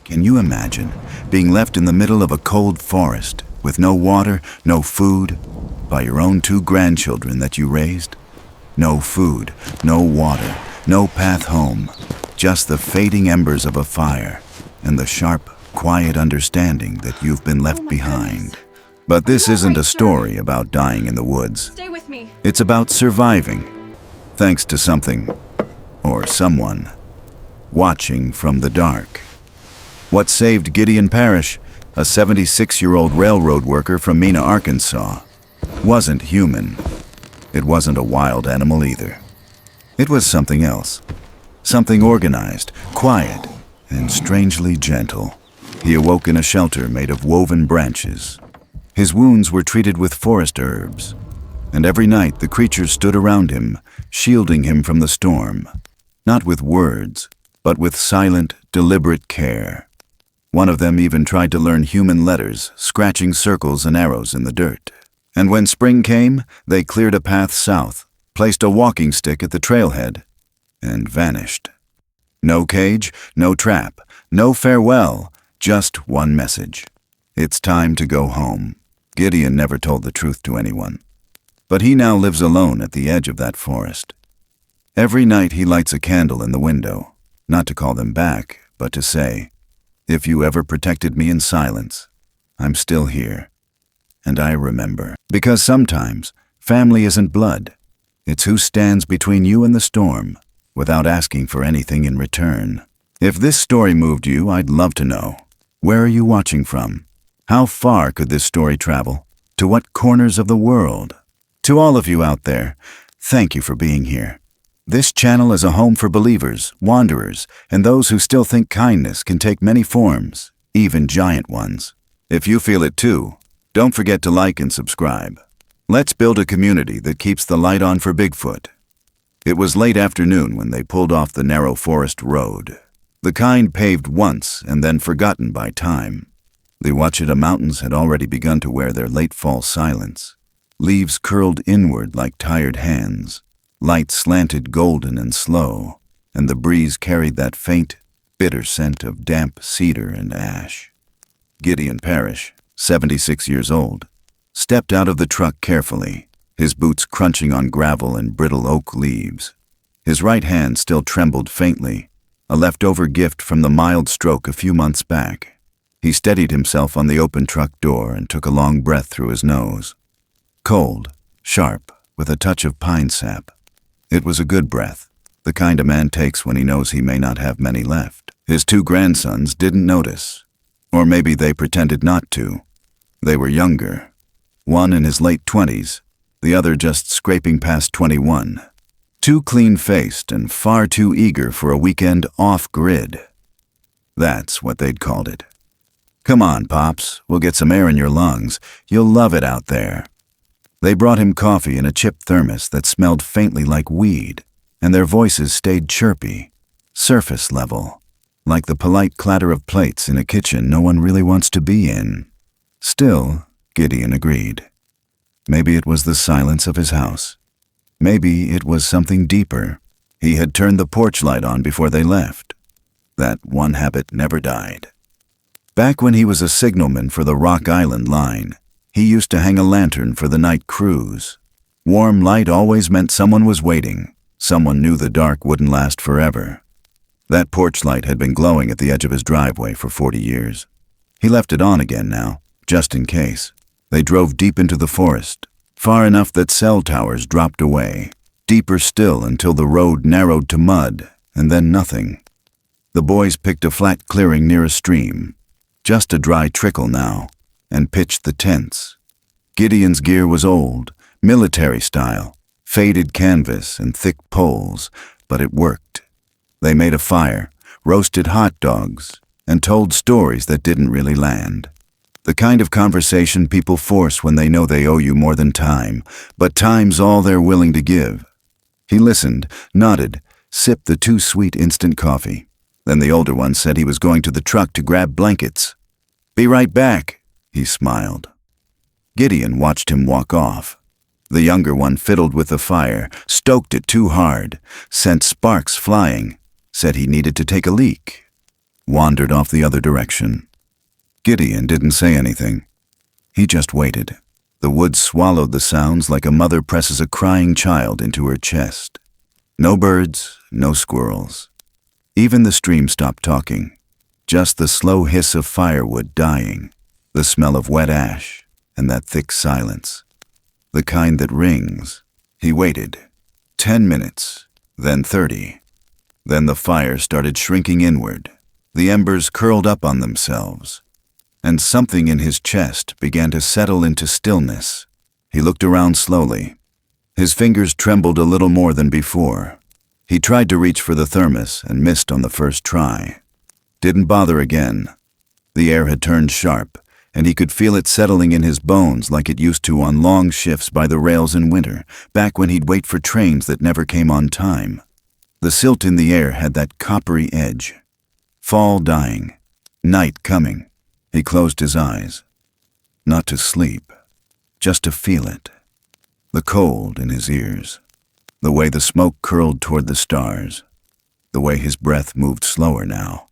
Can you imagine being left in the middle of a cold forest with no water, no food, by your own 2 grandchildren that you raised? No food, no water, no path home, just the fading embers of a fire and the sharp, quiet understanding that you've been left behind. But this isn't a story about dying in the woods. Stay with me. It's about surviving, thanks to something, or someone, watching from the dark. What saved Gideon Parrish, a 76-year-old railroad worker from Mena, Arkansas, wasn't human. It wasn't a wild animal either. It was something else. Something organized, quiet, and strangely gentle. He awoke in a shelter made of woven branches. His wounds were treated with forest herbs, and every night the creatures stood around him, shielding him from the storm, not with words, but with silent, deliberate care. One of them even tried to learn human letters, scratching circles and arrows in the dirt. And when spring came, they cleared a path south, placed a walking stick at the trailhead, and vanished. No cage, no trap, no farewell, just one message. It's time to go home. Gideon never told the truth to anyone, but he now lives alone at the edge of that forest. Every night he lights a candle in the window, not to call them back, but to say, "If you ever protected me in silence, I'm still here, and I remember." Because sometimes family isn't blood. It's who stands between you and the storm, without asking for anything in return. If this story moved you, I'd love to know. Where are you watching from? How far could this story travel? To what corners of the world? To all of you out there, thank you for being here. This channel is a home for believers, wanderers, and those who still think kindness can take many forms, even giant ones. If you feel it too, don't forget to like and subscribe. Let's build a community that keeps the light on for Bigfoot. It was late afternoon when they pulled off the narrow forest road, the kind paved once and then forgotten by time. The Ouachita Mountains had already begun to wear their late fall silence. Leaves curled inward like tired hands. Light slanted golden and slow, and the breeze carried that faint, bitter scent of damp cedar and ash. Gideon Parrish, 76 years old, stepped out of the truck carefully, his boots crunching on gravel and brittle oak leaves. His right hand still trembled faintly, a leftover gift from the mild stroke a few months back. He steadied himself on the open truck door and took a long breath through his nose. Cold, sharp, with a touch of pine sap. It was a good breath, the kind a man takes when he knows he may not have many left. His 2 grandsons didn't notice, or maybe they pretended not to. They were younger, one in his late 20s, the other just scraping past 21. Too clean-faced and far too eager for a weekend off-grid. That's what they'd called it. "Come on, Pops, we'll get some air in your lungs. You'll love it out there." They brought him coffee in a chip thermos that smelled faintly like weed, and their voices stayed chirpy, surface level, like the polite clatter of plates in a kitchen no one really wants to be in. Still, Gideon agreed. Maybe it was the silence of his house. Maybe it was something deeper. He had turned the porch light on before they left. That one habit never died. Back when he was a signalman for the Rock Island line, he used to hang a lantern for the night cruise. Warm light always meant someone was waiting. Someone knew the dark wouldn't last forever. That porch light had been glowing at the edge of his driveway for 40 years. He left it on again now, just in case. They drove deep into the forest, far enough that cell towers dropped away, deeper still until the road narrowed to mud, and then nothing. The boys picked a flat clearing near a stream, just a dry trickle now, and pitched the tents. Gideon's gear was old, military style, faded canvas and thick poles, but it worked. They made a fire, roasted hot dogs, and told stories that didn't really land. The kind of conversation people force when they know they owe you more than time, but time's all they're willing to give. He listened, nodded, sipped the too sweet instant coffee. Then the older one said he was going to the truck to grab blankets. "Be right back," he smiled. Gideon watched him walk off. The younger one fiddled with the fire, stoked it too hard, sent sparks flying, said he needed to take a leak. wandered off the other direction. Gideon didn't say anything. He just waited. The woods swallowed the sounds like a mother presses a crying child into her chest. No birds, no squirrels. Even the stream stopped talking. Just the slow hiss of firewood dying, the smell of wet ash, and that thick silence. The kind that rings. He waited. 10 minutes, then 30. Then the fire started shrinking inward. The embers curled up on themselves, and something in his chest began to settle into stillness. He looked around slowly. His fingers trembled a little more than before. He tried to reach for the thermos and missed on the first try. Didn't bother again. The air had turned sharp, and he could feel it settling in his bones like it used to on long shifts by the rails in winter, back when he'd wait for trains that never came on time. The silt in the air had that coppery edge. Fall dying. Night coming. He closed his eyes. Not to sleep, just to feel it. The cold in his ears. The way the smoke curled toward the stars. The way his breath moved slower now,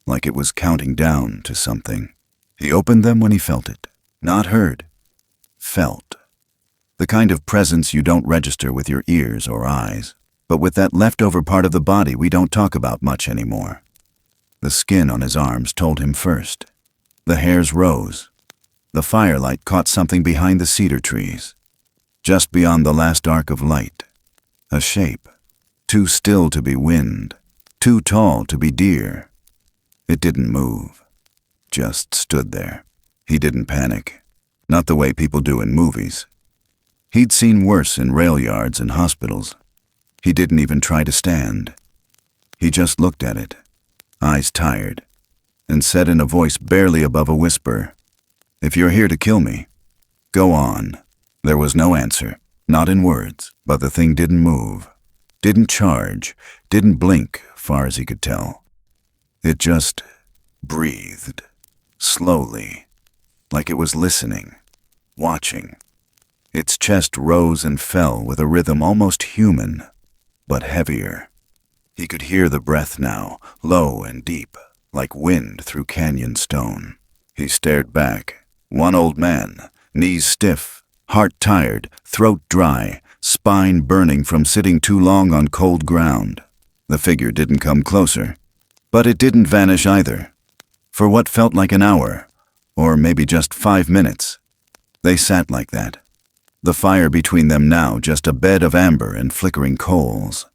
like it was counting down to something. He opened them when he felt it. Not heard. Felt. The kind of presence you don't register with your ears or eyes, but with that leftover part of the body we don't talk about much anymore. The skin on his arms told him first. The hairs rose. The firelight caught something behind the cedar trees. Just beyond the last arc of light. A shape. Too still to be wind. Too tall to be deer. It didn't move. Just stood there. He didn't panic. Not the way people do in movies. He'd seen worse in rail yards and hospitals. He didn't even try to stand. He just looked at it, eyes tired, and said in a voice barely above a whisper, "If you're here to kill me, go on." There was no answer, not in words, but the thing didn't move, didn't charge, didn't blink, far as he could tell. It just breathed, slowly, like it was listening, watching. Its chest rose and fell with a rhythm almost human, but heavier. He could hear the breath now, low and deep, like wind through canyon stone. He stared back. One old man, knees stiff, heart tired, throat dry, spine burning from sitting too long on cold ground. The figure didn't come closer, but it didn't vanish either. For what felt like an hour, or maybe just 5 minutes, they sat like that. The fire between them now just a bed of amber and flickering coals.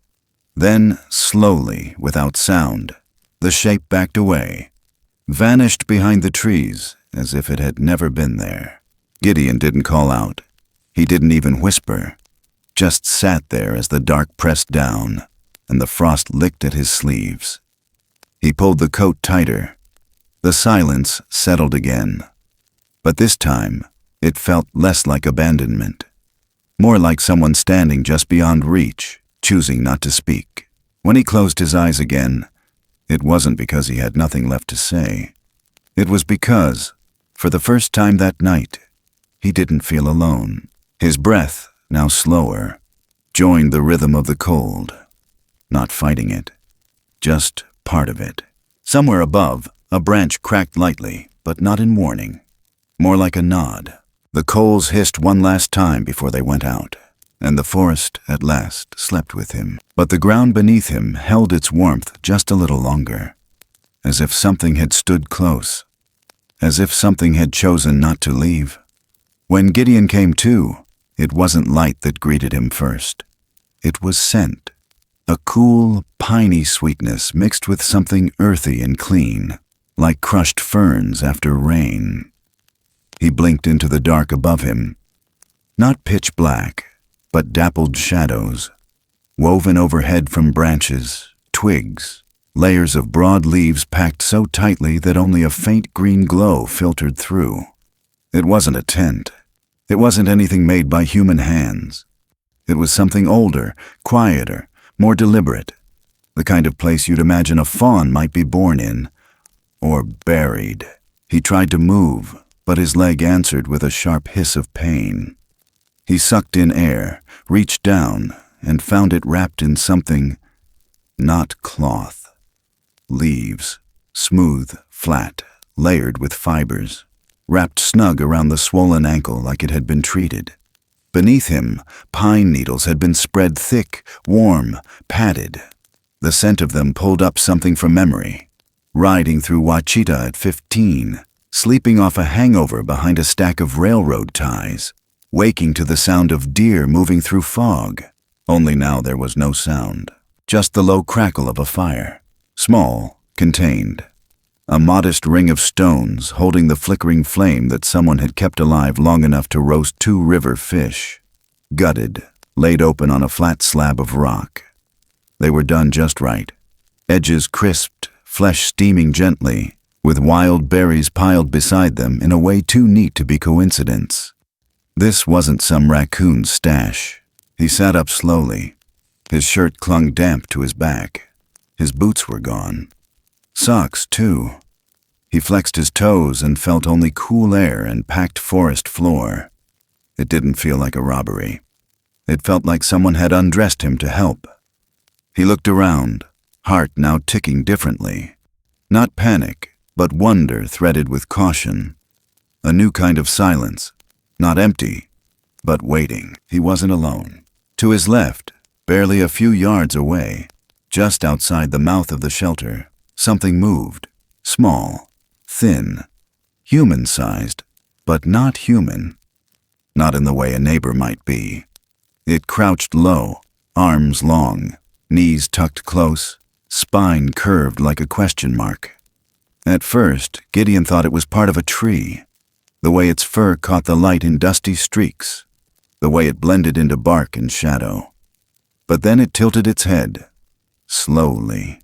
Then, slowly, without sound, the shape backed away, vanished behind the trees as if it had never been there. Gideon didn't call out. He didn't even whisper, just sat there as the dark pressed down and the frost licked at his sleeves. He pulled the coat tighter. The silence settled again, but this time it felt less like abandonment, more like someone standing just beyond reach, choosing not to speak. When he closed his eyes again, it wasn't because he had nothing left to say. It was because, for the first time that night, he didn't feel alone. His breath, now slower, joined the rhythm of the cold, not fighting it, just part of it. Somewhere above, a branch cracked lightly, but not in warning, more like a nod. The coals hissed one last time before they went out, and the forest, at last, slept with him. But the ground beneath him held its warmth just a little longer, as if something had stood close, as if something had chosen not to leave. When Gideon came to, it wasn't light that greeted him first. It was scent, a cool, piney sweetness mixed with something earthy and clean, like crushed ferns after rain. He blinked into the dark above him. Not pitch black, but dappled shadows, woven overhead from branches, twigs, layers of broad leaves packed so tightly that only a faint green glow filtered through. It wasn't a tent. It wasn't anything made by human hands. It was something older, quieter, more deliberate, the kind of place you'd imagine a faun might be born in, or buried. He tried to move, but his leg answered with a sharp hiss of pain. He sucked in air, reached down, and found it wrapped in something not cloth. Leaves, smooth, flat, layered with fibers, wrapped snug around the swollen ankle like it had been treated. Beneath him, pine needles had been spread thick, warm, padded. The scent of them pulled up something from memory. Riding through Wichita at 15, sleeping off a hangover behind a stack of railroad ties, waking to the sound of deer moving through fog. Only now there was no sound, just the low crackle of a fire, small, contained. A modest ring of stones holding the flickering flame that someone had kept alive long enough to roast 2 river fish, gutted, laid open on a flat slab of rock. They were done just right, edges crisped, flesh steaming gently, with wild berries piled beside them in a way too neat to be coincidence. This wasn't some raccoon's stash. He sat up slowly. His shirt clung damp to his back. His boots were gone. Socks, too. He flexed his toes and felt only cool air and packed forest floor. It didn't feel like a robbery. It felt like someone had undressed him to help. He looked around, heart now ticking differently. Not panic, but wonder threaded with caution. A new kind of silence, not empty, but waiting. He wasn't alone. To his left, barely a few yards away, just outside the mouth of the shelter, something moved, small, thin, human-sized, but not human. Not in the way a neighbor might be. It crouched low, arms long, knees tucked close, spine curved like a question mark. At first, Gideon thought it was part of a tree, the way its fur caught the light in dusty streaks, the way it blended into bark and shadow. But then it tilted its head, slowly.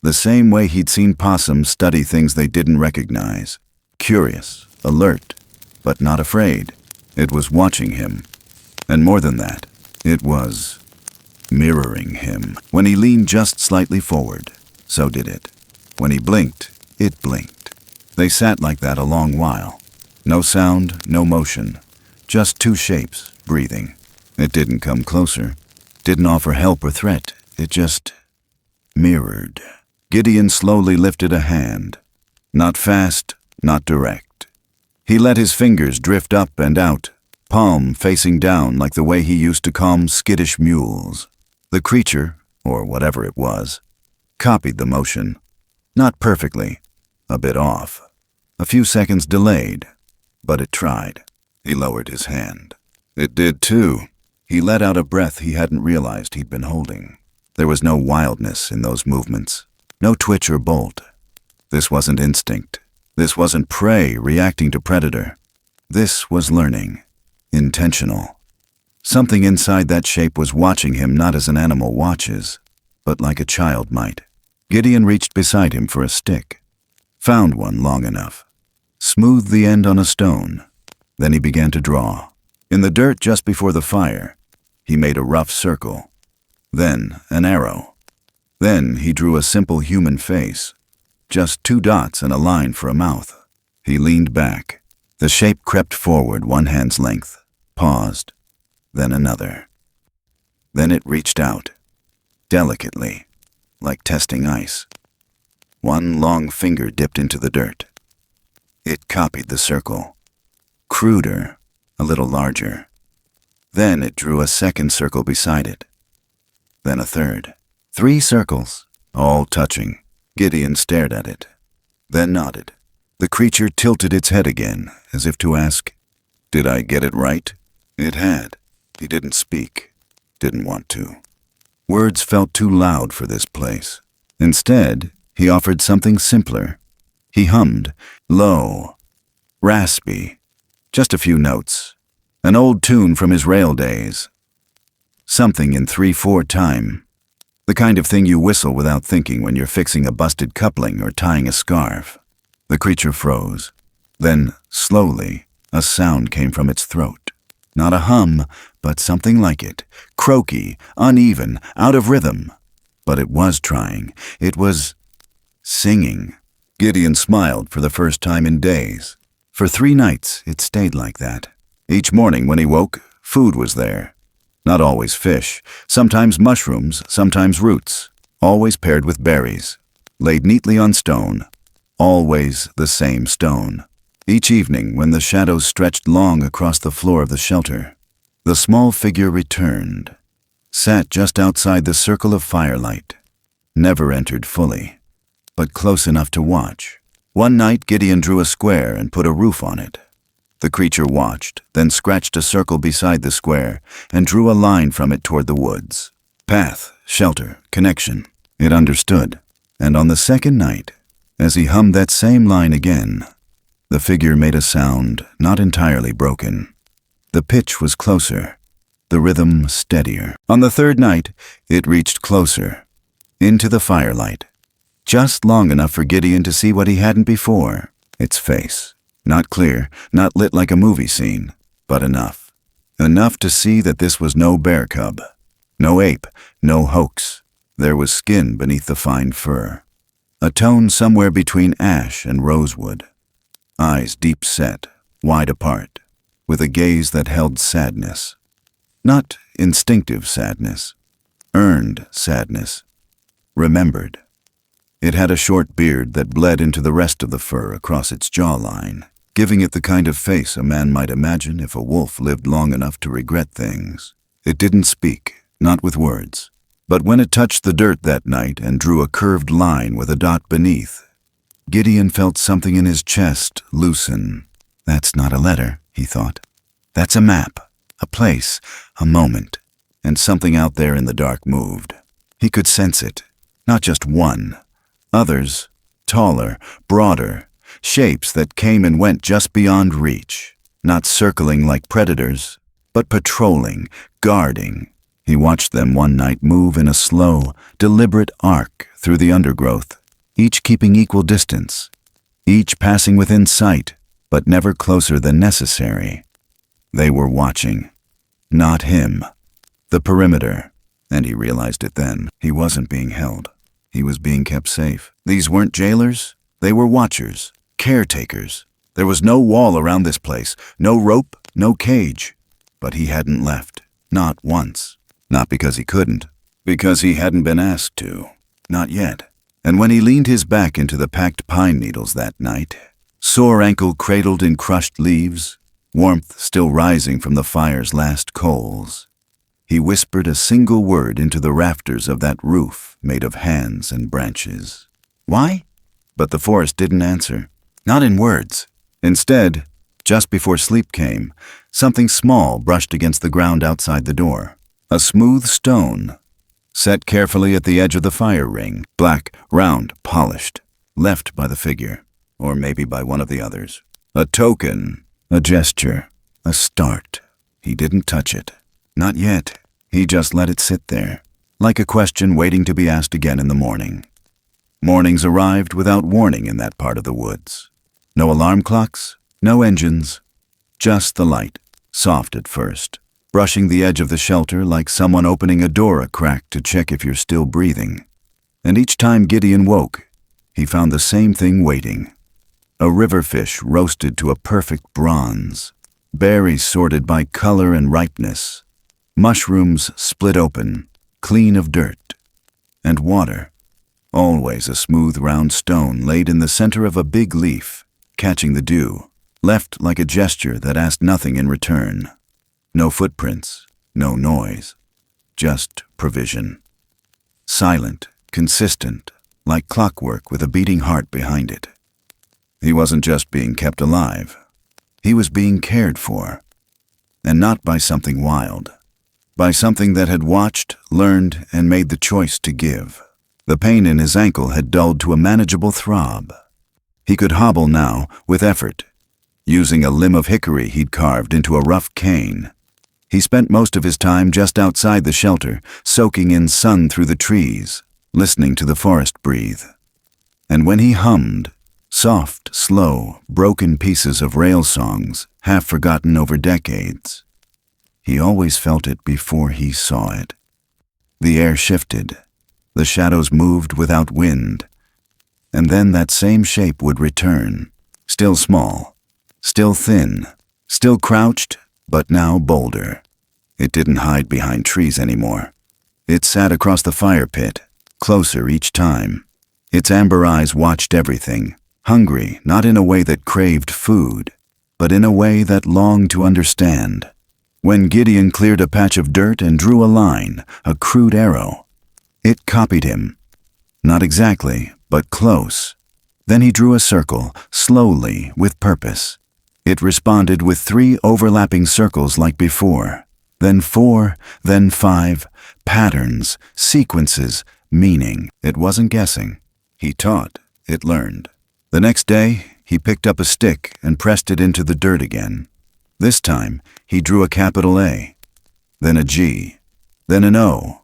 The same way he'd seen possums study things they didn't recognize. Curious, alert, but not afraid. It was watching him. And more than that, it was mirroring him. When he leaned just slightly forward, so did it. When he blinked, it blinked. They sat like that a long while. No sound, no motion. Just 2 shapes, breathing. It didn't come closer. Didn't offer help or threat. It just mirrored. Gideon slowly lifted a hand. Not fast, not direct. He let his fingers drift up and out, palm facing down like the way he used to calm skittish mules. The creature, or whatever it was, copied the motion. Not perfectly, a bit off. A few seconds delayed, but it tried. He lowered his hand. It did too. He let out a breath he hadn't realized he'd been holding. There was no wildness in those movements, no twitch or bolt. This wasn't instinct. This wasn't prey reacting to predator. This was learning, intentional. Something inside that shape was watching him not as an animal watches, but like a child might. Gideon reached beside him for a stick, found one long enough, smoothed the end on a stone. Then he began to draw. In the dirt just before the fire, he made a rough circle. Then an arrow. Then he drew a simple human face, just 2 dots and a line for a mouth. He leaned back. The shape crept forward 1 hand's length, paused, then another. Then it reached out, delicately, like testing ice. 1 long finger dipped into the dirt. It copied the circle. Cruder, a little larger. Then it drew a second circle beside it. Then a third. 3 circles, all touching. Gideon stared at it, then nodded. The creature tilted its head again, as if to ask, "Did I get it right?" It had. He didn't speak, didn't want to. Words felt too loud for this place. Instead, he offered something simpler. He hummed, low, raspy, just a few notes. An old tune from his rail days. Something in 3/4 time. The kind of thing you whistle without thinking when you're fixing a busted coupling or tying a scarf. The creature froze. Then, slowly, a sound came from its throat. Not a hum, but something like it. Croaky, uneven, out of rhythm. But it was trying. It was singing. Gideon smiled for the first time in days. For 3 nights, it stayed like that. Each morning when he woke, food was there. Not always fish, sometimes mushrooms, sometimes roots, always paired with berries. laid neatly on stone, always the same stone. Each evening, when the shadows stretched long across the floor of the shelter, the small figure returned, sat just outside the circle of firelight, never entered fully, but close enough to watch. One night, Gideon drew a square and put a roof on it. The creature watched, then scratched a circle beside the square and drew a line from it toward the woods. Path, shelter, connection. It understood. And on the second night, as he hummed that same line again, the figure made a sound not entirely broken. The pitch was closer, the rhythm steadier. On the third night, it reached closer, into the firelight, just long enough for Gideon to see what he hadn't before, its face. Not clear, not lit like a movie scene, but enough. Enough to see that this was no bear cub, no ape, no hoax. There was skin beneath the fine fur, a tone somewhere between ash and rosewood, eyes deep set, wide apart, with a gaze that held sadness. Not instinctive sadness, earned sadness, remembered. It had a short beard that bled into the rest of the fur across its jawline, giving it the kind of face a man might imagine if a wolf lived long enough to regret things. It didn't speak, not with words. But when it touched the dirt that night and drew a curved line with a dot beneath, Gideon felt something in his chest loosen. That's not a letter, he thought. That's a map, a place, a moment. And something out there in the dark moved. He could sense it. Not just one. Others, taller, broader, shapes that came and went just beyond reach. Not circling like predators, but patrolling, guarding. He watched them one night move in a slow, deliberate arc through the undergrowth, each keeping equal distance, each passing within sight, but never closer than necessary. They were watching. Not him. The perimeter. And he realized it then. He wasn't being held. He was being kept safe. These weren't jailers. They were watchers, caretakers. There was no wall around this place, no rope, no cage. But he hadn't left. Not once. Not because he couldn't, because he hadn't been asked to. Not yet. And when he leaned his back into the packed pine needles that night, sore ankle cradled in crushed leaves, warmth still rising from the fire's last coals, he whispered a single word into the rafters of that roof made of hands and branches. Why? But the forest didn't answer. Not in words. Instead, just before sleep came, something small brushed against the ground outside the door. A smooth stone, set carefully at the edge of the fire ring, black, round, polished, left by the figure, or maybe by one of the others. A token, a gesture, a start. He didn't touch it. Not yet. He just let it sit there, like a question waiting to be asked again in the morning. Mornings arrived without warning in that part of the woods. No alarm clocks, no engines, just the light, soft at first, brushing the edge of the shelter like someone opening a door a crack to check if you're still breathing. And each time Gideon woke, he found the same thing waiting. A river fish roasted to a perfect bronze, berries sorted by color and ripeness, mushrooms split open, clean of dirt, and water, always a smooth round stone laid in the center of a big leaf, catching the dew, left like a gesture that asked nothing in return. No footprints, no noise, just provision. Silent, consistent, like clockwork with a beating heart behind it. He wasn't just being kept alive. He was being cared for. And not by something wild. By something that had watched, learned, and made the choice to give. The pain in his ankle had dulled to a manageable throb. He could hobble now, with effort, using a limb of hickory he'd carved into a rough cane. He spent most of his time just outside the shelter, soaking in sun through the trees, listening to the forest breathe. And when he hummed, soft, slow, broken pieces of rail songs, half forgotten over decades, he always felt it before he saw it. The air shifted, the shadows moved without wind, and then that same shape would return, still small, still thin, still crouched, but now bolder. It didn't hide behind trees anymore. It sat across the fire pit, closer each time, Its amber eyes watched everything, hungry not in a way that craved food, but in a way that longed to understand. When Gideon cleared a patch of dirt and drew a line, a crude arrow, it copied him. Not exactly, but close. Then he drew a circle, slowly, with purpose. It responded with 3 overlapping circles like before. Then 4, then 5, patterns, sequences, meaning. It wasn't guessing. He taught, it learned. The next day, he picked up a stick and pressed it into the dirt again. This time, he drew a capital A, then a G, then an O.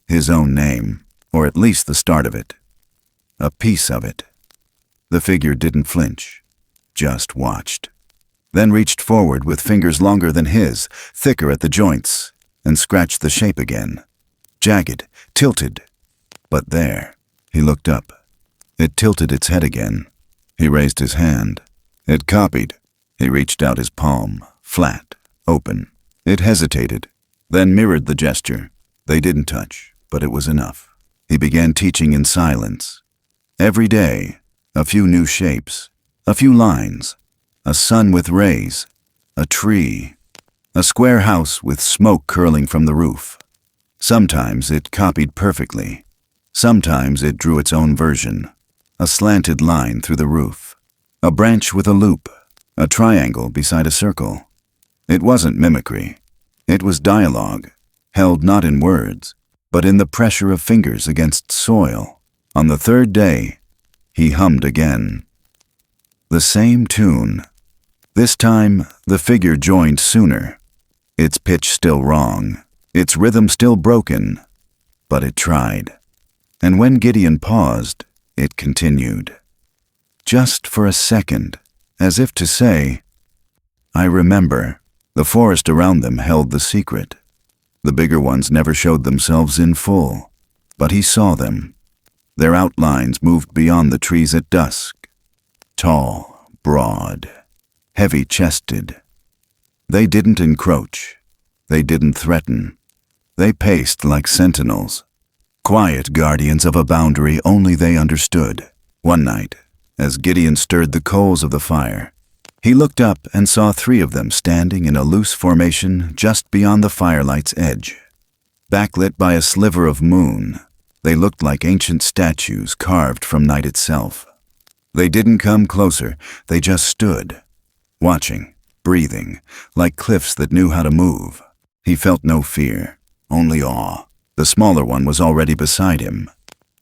His own name, or at least the start of it. A piece of it. The figure didn't flinch, just watched. Then reached forward with fingers longer than his, thicker at the joints, and scratched the shape again. Jagged, tilted. But there, he looked up. It tilted its head again. He raised his hand. It copied. He reached out his palm, flat, open. It hesitated, then mirrored the gesture. They didn't touch, but it was enough. He began teaching in silence. Every day, a few new shapes, a few lines, a sun with rays, a tree, a square house with smoke curling from the roof. Sometimes it copied perfectly. Sometimes it drew its own version, a slanted line through the roof, a branch with a loop, a triangle beside a circle. It wasn't mimicry. It was dialogue, held not in words, but in the pressure of fingers against soil. On the 3rd day, he hummed again. The same tune. This time, the figure joined sooner. Its pitch still wrong, its rhythm still broken, but it tried. And when Gideon paused, it continued. Just for a second, as if to say, I remember. The forest around them held the secret. The bigger ones never showed themselves in full, but he saw them. Their outlines moved beyond the trees at dusk. Tall, broad, heavy-chested. They didn't encroach. They didn't threaten. They paced like sentinels. Quiet guardians of a boundary only they understood. One night, as Gideon stirred the coals of the fire, he looked up and saw 3 of them standing in a loose formation just beyond the firelight's edge. Backlit by a sliver of moon, they looked like ancient statues carved from night itself. They didn't come closer, they just stood, watching, breathing, like cliffs that knew how to move. He felt no fear, only awe. The smaller one was already beside him,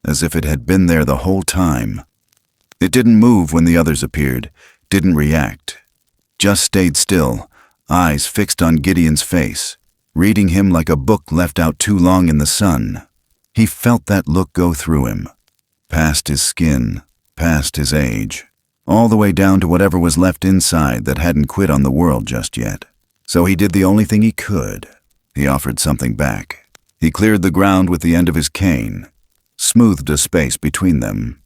as if it had been there the whole time. It didn't move when the others appeared, didn't react, just stayed still, eyes fixed on Gideon's face, reading him like a book left out too long in the sun. He felt that look go through him, past his skin, past his age, all the way down to whatever was left inside that hadn't quit on the world just yet. So he did the only thing he could. He offered something back. He cleared the ground with the end of his cane, smoothed a space between them.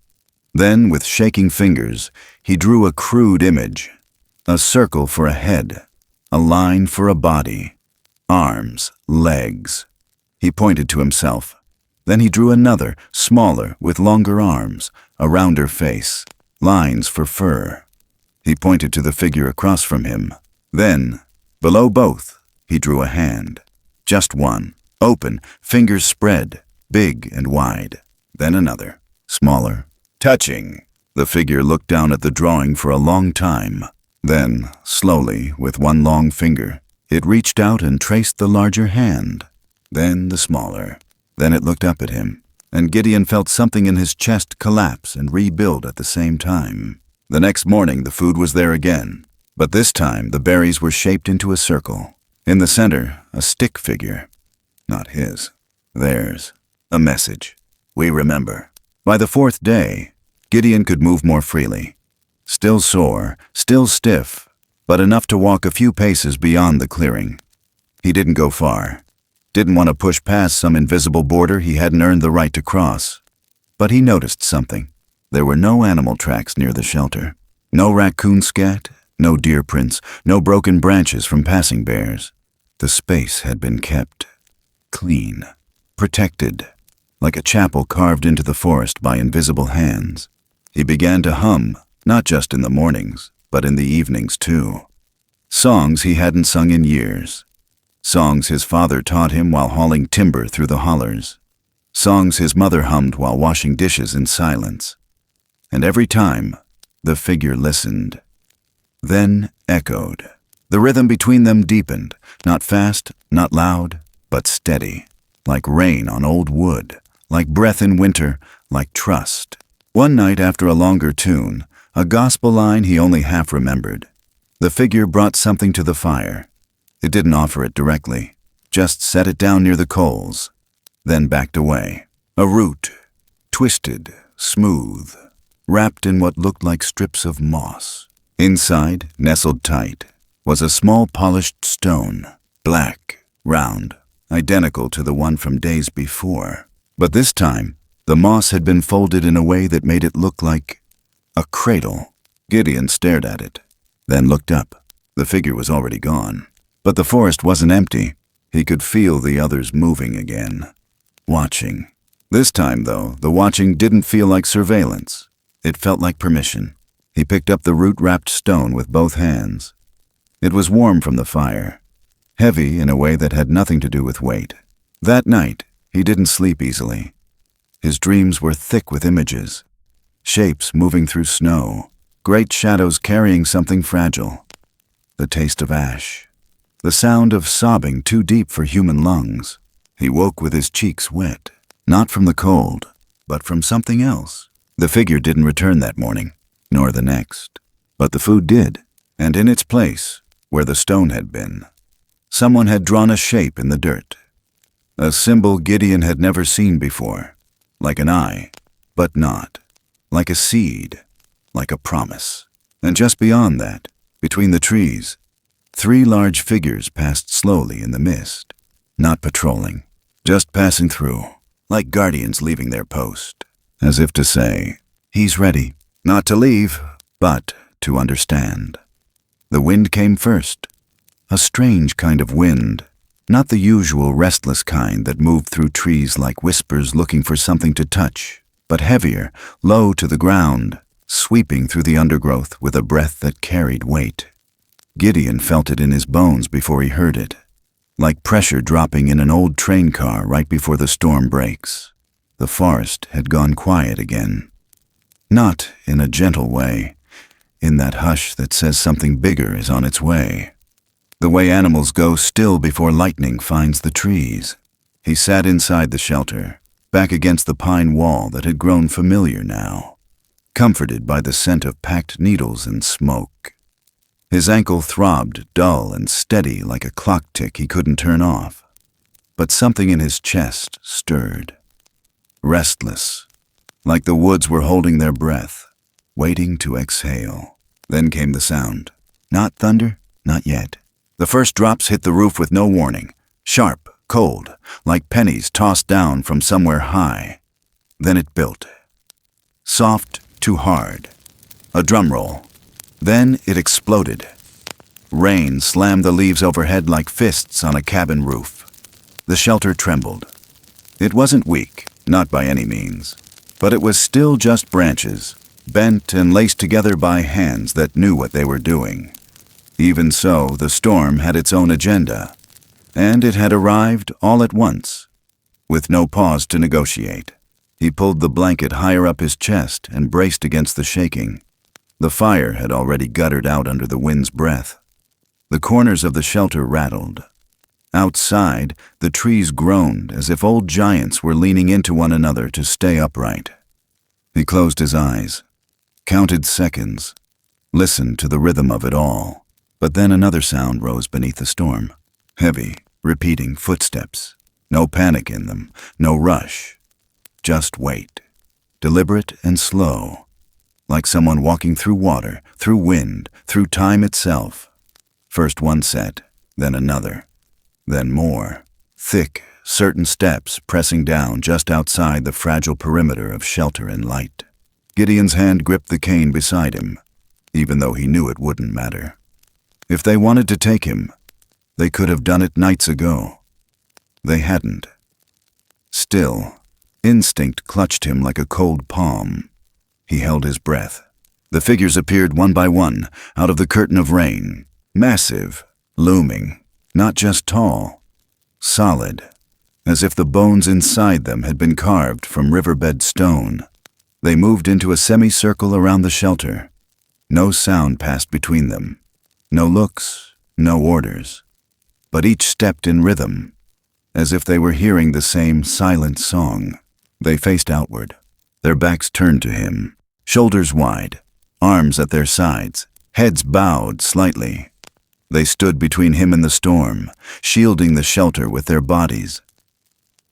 Then, with shaking fingers, he drew a crude image, a circle for a head, a line for a body, arms, legs. He pointed to himself. Then he drew another, smaller, with longer arms, a rounder face, lines for fur. He pointed to the figure across from him. Then, below both, he drew a hand. Just one, open, fingers spread, big and wide. Then another, smaller, touching. The figure looked down at the drawing for a long time. Then, slowly, with one long finger, it reached out and traced the larger hand. Then the smaller. Then it looked up at him, and Gideon felt something in his chest collapse and rebuild at the same time. The next morning, the food was there again, but this time the berries were shaped into a circle. In the center, a stick figure. Not his. Theirs. A message. We remember. By the 4th day, Gideon could move more freely. Still sore, still stiff, but enough to walk a few paces beyond the clearing. He didn't go far. Didn't want to push past some invisible border he hadn't earned the right to cross. But he noticed something. There were no animal tracks near the shelter. No raccoon scat, no deer prints, no broken branches from passing bears. The space had been kept clean, protected. like a chapel carved into the forest by invisible hands. He began to hum, not just in the mornings, but in the evenings too. Songs he hadn't sung in years. Songs his father taught him while hauling timber through the hollers. Songs his mother hummed while washing dishes in silence. And every time, the figure listened. Then echoed. The rhythm between them deepened, not fast, not loud, but steady, like rain on old wood, like breath in winter, like trust. One night after a longer tune, a gospel line he only half remembered, the figure brought something to the fire. It didn't offer it directly, just set it down near the coals, then backed away. A root, twisted, smooth, wrapped in what looked like strips of moss. Inside, nestled tight, was a small polished stone, black, round, identical to the one from days before. But this time, the moss had been folded in a way that made it look like a cradle. Gideon stared at it, then looked up. The figure was already gone. But the forest wasn't empty. He could feel the others moving again, watching. This time, though, the watching didn't feel like surveillance. It felt like permission. He picked up the root-wrapped stone with both hands. It was warm from the fire, heavy in a way that had nothing to do with weight. That night, he didn't sleep easily. His dreams were thick with images, shapes moving through snow, great shadows carrying something fragile, the taste of ash, the sound of sobbing too deep for human lungs. He woke with his cheeks wet, not from the cold, but from something else. The figure didn't return that morning, nor the next, but the food did, and in its place, where the stone had been, someone had drawn a shape in the dirt, a symbol Gideon had never seen before, like an eye, but not, like a seed, like a promise. And just beyond that, between the trees, 3 large figures passed slowly in the mist, not patrolling, just passing through, like guardians leaving their post, as if to say, he's ready, not to leave, but to understand. The wind came first, a strange kind of wind, not the usual restless kind that moved through trees like whispers looking for something to touch, but heavier, low to the ground, sweeping through the undergrowth with a breath that carried weight. Gideon felt it in his bones before he heard it, like pressure dropping in an old train car right before the storm breaks. The forest had gone quiet again. Not in a gentle way, in that hush that says something bigger is on its way. The way animals go still before lightning finds the trees. He sat inside the shelter, back against the pine wall that had grown familiar now, comforted by the scent of packed needles and smoke. His ankle throbbed dull and steady like a clock tick he couldn't turn off. But something in his chest stirred. Restless, like the woods were holding their breath, waiting to exhale. Then came the sound. Not thunder, not yet. The first drops hit the roof with no warning, sharp, cold, like pennies tossed down from somewhere high. Then it built. Soft to hard. A drum roll. Then it exploded. Rain slammed the leaves overhead like fists on a cabin roof. The shelter trembled. It wasn't weak, not by any means, but it was still just branches, bent and laced together by hands that knew what they were doing. Even so, the storm had its own agenda, and it had arrived all at once, with no pause to negotiate. He pulled the blanket higher up his chest and braced against the shaking. The fire had already guttered out under the wind's breath. The corners of the shelter rattled. Outside, the trees groaned as if old giants were leaning into one another to stay upright. He closed his eyes, counted seconds, listened to the rhythm of it all. But then another sound rose beneath the storm. Heavy, repeating footsteps. No panic in them, no rush. Just wait. Deliberate and slow. Like someone walking through water, through wind, through time itself. First one set, then another. Then more. Thick, certain steps pressing down just outside the fragile perimeter of shelter and light. Gideon's hand gripped the cane beside him, even though he knew it wouldn't matter. If they wanted to take him, they could have done it nights ago. They hadn't. Still, Instinct clutched him like a cold palm. He held his breath. The figures appeared one by one out of the curtain of rain. Massive, looming, not just tall, solid, as if the bones inside them had been carved from riverbed stone. They moved into a semicircle around the shelter. No sound passed between them. No looks, no orders. But each stepped in rhythm, as if they were hearing the same silent song. They faced outward, their backs turned to him, shoulders wide, arms at their sides, heads bowed slightly. They stood between him and the storm, shielding the shelter with their bodies.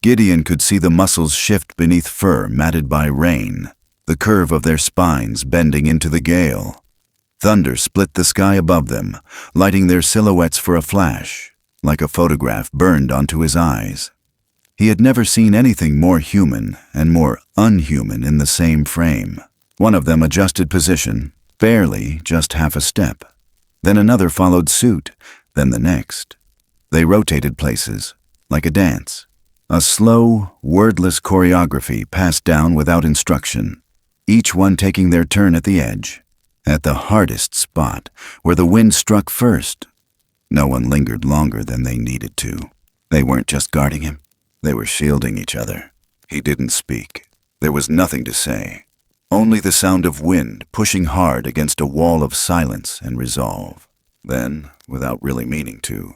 Gideon could see the muscles shift beneath fur matted by rain, the curve of their spines bending into the gale. Thunder split the sky above them, lighting their silhouettes for a flash, like a photograph burned onto his eyes. He had never seen anything more human and more unhuman in the same frame. One of them adjusted position, barely, just half a step. Then another followed suit, then the next. They rotated places, like a dance. A slow, wordless choreography passed down without instruction, each one taking their turn at the edge, at the hardest spot, where the wind struck first. No one lingered longer than they needed to. They weren't just guarding him. They were shielding each other. He didn't speak. There was nothing to say. Only the sound of wind pushing hard against a wall of silence and resolve. Then, without really meaning to,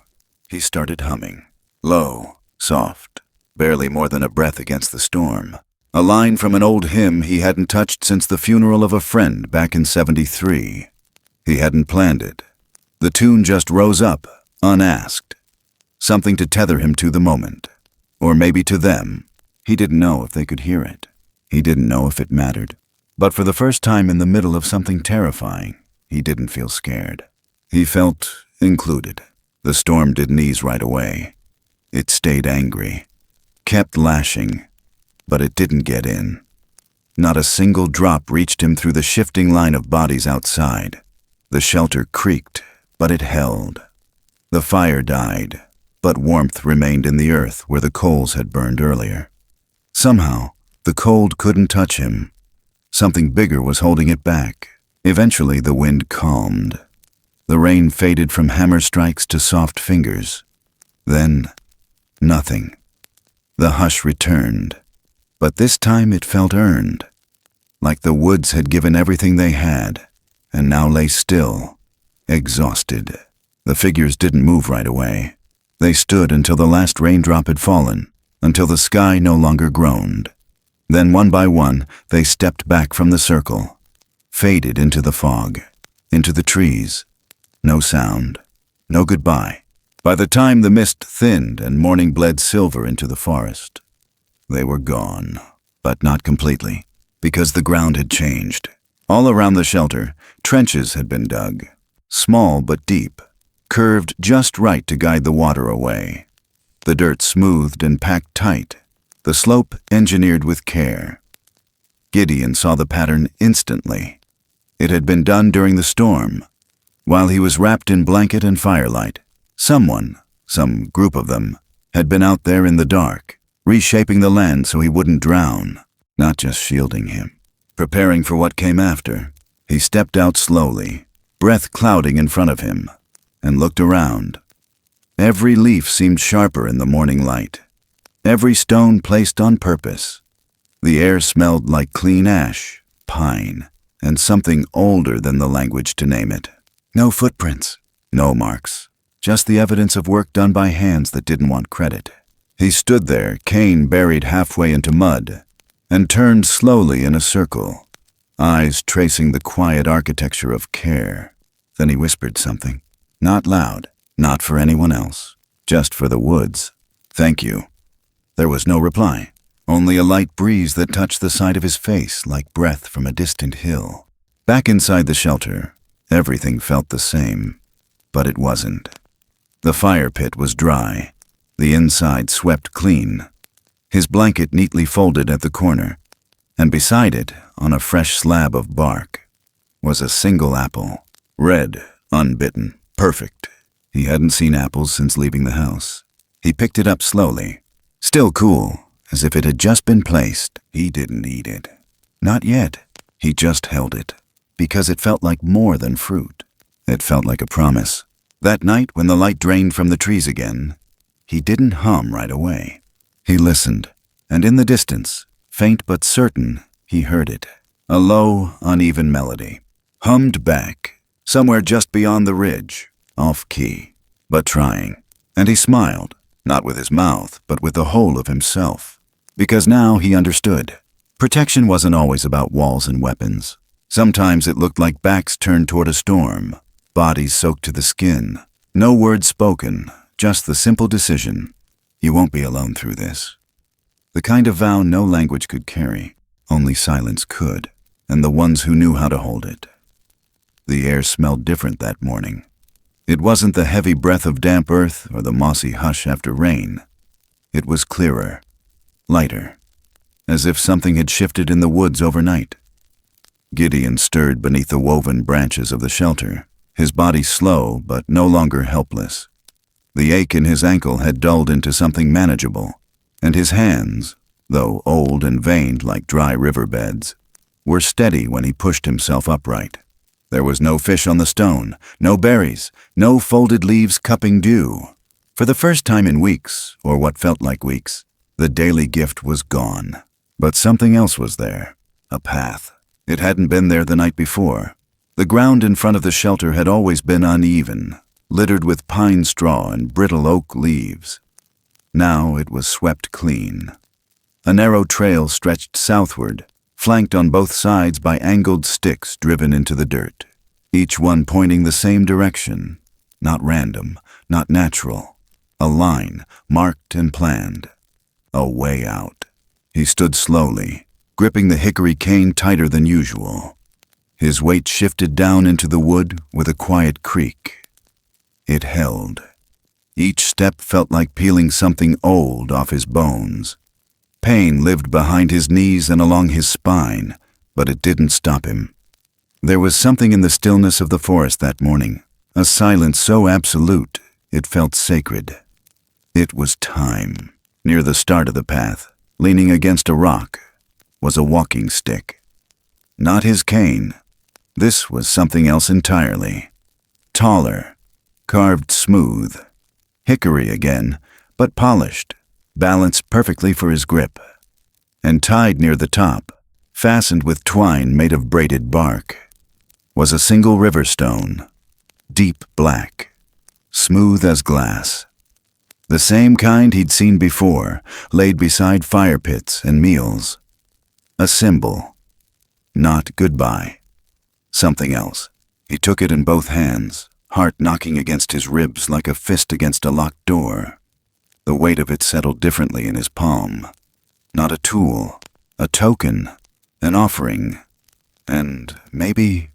he started humming. Low, soft, barely more than a breath against the storm. A line from an old hymn he hadn't touched since the funeral of a friend back in '73. He hadn't planned it. The tune just rose up, unasked. Something to tether him to the moment. Or maybe to them. He didn't know if they could hear it. He didn't know if it mattered. But for the first time in the middle of something terrifying, he didn't feel scared. He felt included. The storm didn't ease right away. It stayed angry, kept lashing, but it didn't get in. Not a single drop reached him through the shifting line of bodies outside. The shelter creaked, but it held. The fire died, but warmth remained in the earth where the coals had burned earlier. Somehow, the cold couldn't touch him. Something bigger was holding it back. Eventually, the wind calmed. The rain faded from hammer strikes to soft fingers. Then, nothing. The hush returned, but this time it felt earned, like the woods had given everything they had, and now lay still, exhausted. The figures didn't move right away. They stood until the last raindrop had fallen, until the sky no longer groaned. Then one by one, they stepped back from the circle, faded into the fog, into the trees. No sound, no goodbye. By the time the mist thinned and morning bled silver into the forest, they were gone, but not completely, because the ground had changed. All around the shelter, trenches had been dug, small but deep, curved just right to guide the water away. The dirt smoothed and packed tight, the slope engineered with care. Gideon saw the pattern instantly. It had been done during the storm. While he was wrapped in blanket and firelight, someone, some group of them, had been out there in the dark, reshaping the land so he wouldn't drown, not just shielding him. Preparing for what came after, he stepped out slowly, breath clouding in front of him, and looked around. Every leaf seemed sharper in the morning light, every stone placed on purpose. The air smelled like clean ash, pine, and something older than the language to name it. No footprints, no marks, just the evidence of work done by hands that didn't want credit. He stood there, cane buried halfway into mud, and turned slowly in a circle, eyes tracing the quiet architecture of care. Then he whispered something, not loud, not for anyone else, just for the woods. "Thank you." There was no reply, only a light breeze that touched the side of his face like breath from a distant hill. Back inside the shelter, everything felt the same, but it wasn't. The fire pit was dry, the inside swept clean, his blanket neatly folded at the corner, and beside it, on a fresh slab of bark, was a single apple, red, unbitten, perfect. He hadn't seen apples since leaving the house. He picked it up slowly, still cool, as if it had just been placed. He didn't eat it. Not yet. He just held it, because it felt like more than fruit. It felt like a promise. That night, when the light drained from the trees again, he didn't hum right away. He listened, and in the distance, faint but certain, he heard it. A low, uneven melody, hummed back, somewhere just beyond the ridge, off-key, but trying. And he smiled, not with his mouth, but with the whole of himself. Because now he understood. Protection wasn't always about walls and weapons. Sometimes it looked like backs turned toward a storm, bodies soaked to the skin. No words spoken, just the simple decision. You won't be alone through this. The kind of vow no language could carry, only silence could, and the ones who knew how to hold it. The air smelled different that morning. It wasn't the heavy breath of damp earth or the mossy hush after rain. It was clearer, lighter, as if something had shifted in the woods overnight. Gideon stirred beneath the woven branches of the shelter, his body slow but no longer helpless. The ache in his ankle had dulled into something manageable, and his hands, though old and veined like dry riverbeds, were steady when he pushed himself upright. There was no fish on the stone, no berries, no folded leaves cupping dew. For the first time in weeks, or what felt like weeks, the daily gift was gone. But something else was there, a path. It hadn't been there the night before. The ground in front of the shelter had always been uneven, littered with pine straw and brittle oak leaves. Now it was swept clean. A narrow trail stretched southward, flanked on both sides by angled sticks driven into the dirt, each one pointing the same direction. Not random, not natural. A line, marked and planned. A way out. He stood slowly, gripping the hickory cane tighter than usual. His weight shifted down into the wood with a quiet creak. It held. Each step felt like peeling something old off his bones. Pain lived behind his knees and along his spine, but it didn't stop him. There was something in the stillness of the forest that morning, a silence so absolute it felt sacred. It was time. Near the start of the path, leaning against a rock, was a walking stick. Not his cane. This was something else entirely. Taller, carved smooth. Hickory again, but polished, balanced perfectly for his grip. And tied near the top, fastened with twine made of braided bark, was a single river stone, deep black, smooth as glass. The same kind he'd seen before, laid beside fire pits and meals. A symbol. Not goodbye. Something else. He took it in both hands, heart knocking against his ribs like a fist against a locked door. The weight of it settled differently in his palm. Not a tool, a token, an offering, and maybe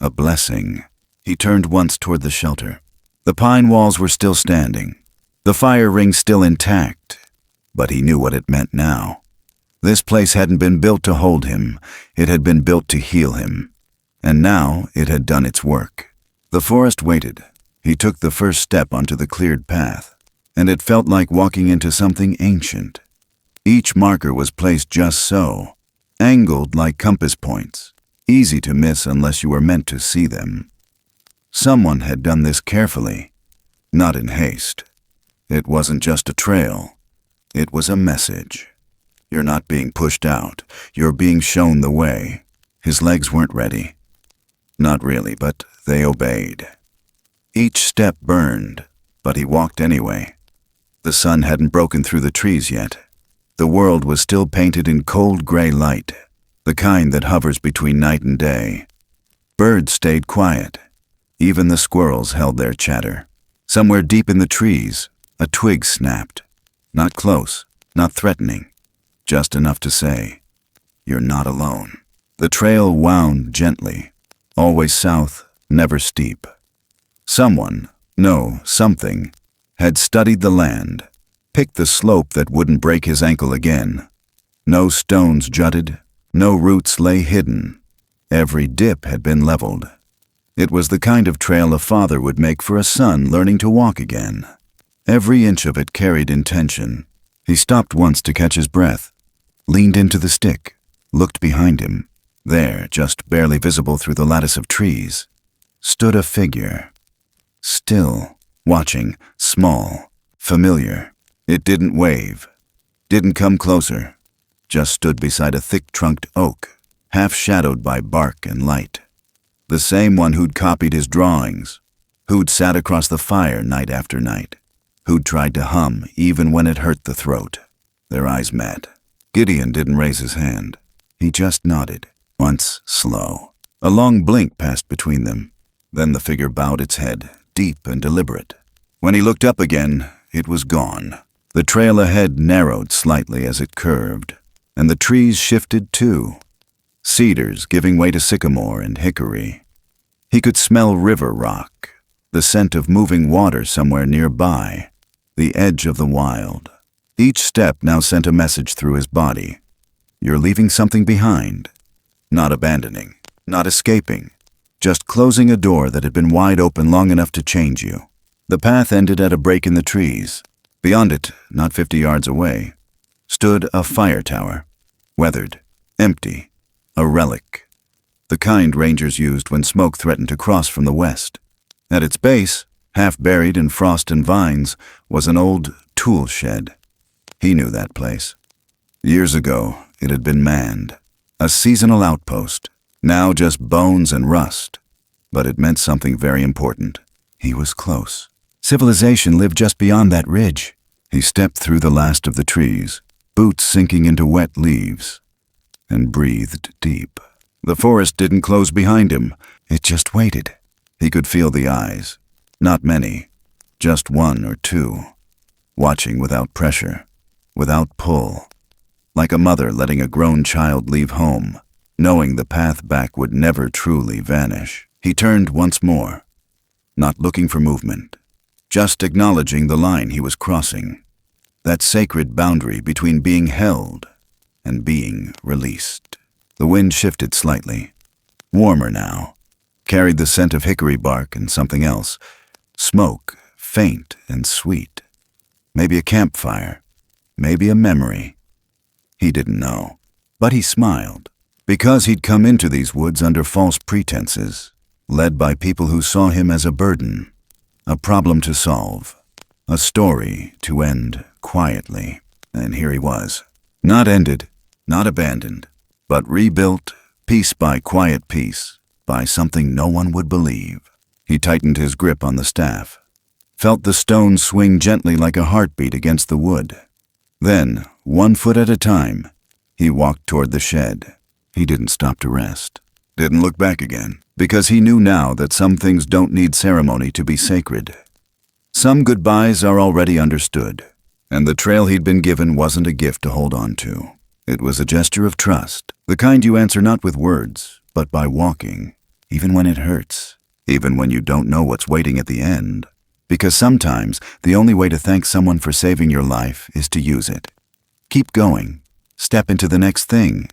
a blessing. He turned once toward the shelter. The pine walls were still standing, the fire ring still intact, but he knew what it meant now. This place hadn't been built to hold him, it had been built to heal him. And now it had done its work. The forest waited. He took the first step onto the cleared path, and it felt like walking into something ancient. Each marker was placed just so, angled like compass points, easy to miss unless you were meant to see them. Someone had done this carefully, not in haste. It wasn't just a trail. It was a message. You're not being pushed out. You're being shown the way. His legs weren't ready. Not really, but they obeyed. Each step burned, but he walked anyway. The sun hadn't broken through the trees yet. The world was still painted in cold gray light, the kind that hovers between night and day. Birds stayed quiet. Even the squirrels held their chatter. Somewhere deep in the trees, a twig snapped. Not close, not threatening, just enough to say, "You're not alone." The trail wound gently, always south, never steep. Someone, no, something, had studied the land, picked the slope that wouldn't break his ankle again. No stones jutted, no roots lay hidden. Every dip had been leveled. It was the kind of trail a father would make for a son learning to walk again. Every inch of it carried intention, He stopped once to catch his breath, leaned into the stick, looked behind him. There, just barely visible through the lattice of trees, stood a figure. Still, watching, small, familiar. It didn't wave, didn't come closer, just stood beside a thick-trunked oak, half shadowed by bark and light. The same one who'd copied his drawings, who'd sat across the fire night after night, who'd tried to hum even when it hurt the throat. Their eyes met. Gideon didn't raise his hand. He just nodded, once slow. A long blink passed between them. Then the figure bowed its head, deep and deliberate. When he looked up again, it was gone. The trail ahead narrowed slightly as it curved, and the trees shifted too. Cedars giving way to sycamore and hickory. He could smell river rock, the scent of moving water somewhere nearby, the edge of the wild. Each step now sent a message through his body. You're leaving something behind. Not abandoning, not escaping, just closing a door that had been wide open long enough to change you. The path ended at a break in the trees. Beyond it, not 50 yards away, stood a fire tower, weathered, empty, a relic. The kind rangers used when smoke threatened to cross from the west. At its base, half buried in frost and vines, was an old tool shed. He knew that place. Years ago, it had been manned, a seasonal outpost, now just bones and rust. But it meant something very important. He was close. Civilization lived just beyond that ridge. He stepped through the last of the trees, boots sinking into wet leaves, and breathed deep. The forest didn't close behind him. It just waited. He could feel the eyes. Not many, just one or two, watching without pressure, without pull, like a mother letting a grown child leave home, knowing the path back would never truly vanish. He turned once more, not looking for movement, just acknowledging the line he was crossing, that sacred boundary between being held and being released. The wind shifted slightly, warmer now, carried the scent of hickory bark and something else, smoke, faint and sweet. Maybe a campfire, maybe a memory. He didn't know, but he smiled, because he'd come into these woods under false pretenses, led by people who saw him as a burden, a problem to solve, a story to end quietly. And here he was, not ended, not abandoned, but rebuilt piece by quiet piece, by something no one would believe. He tightened his grip on the staff, felt the stone swing gently like a heartbeat against the wood. Then, 1 foot at a time, he walked toward the shed. He didn't stop to rest, didn't look back again, because he knew now that some things don't need ceremony to be sacred. Some goodbyes are already understood, and the trail he'd been given wasn't a gift to hold on to. It was a gesture of trust, the kind you answer not with words, but by walking, even when it hurts, even when you don't know what's waiting at the end. Because sometimes the only way to thank someone for saving your life is to use it. Keep going. Step into the next thing,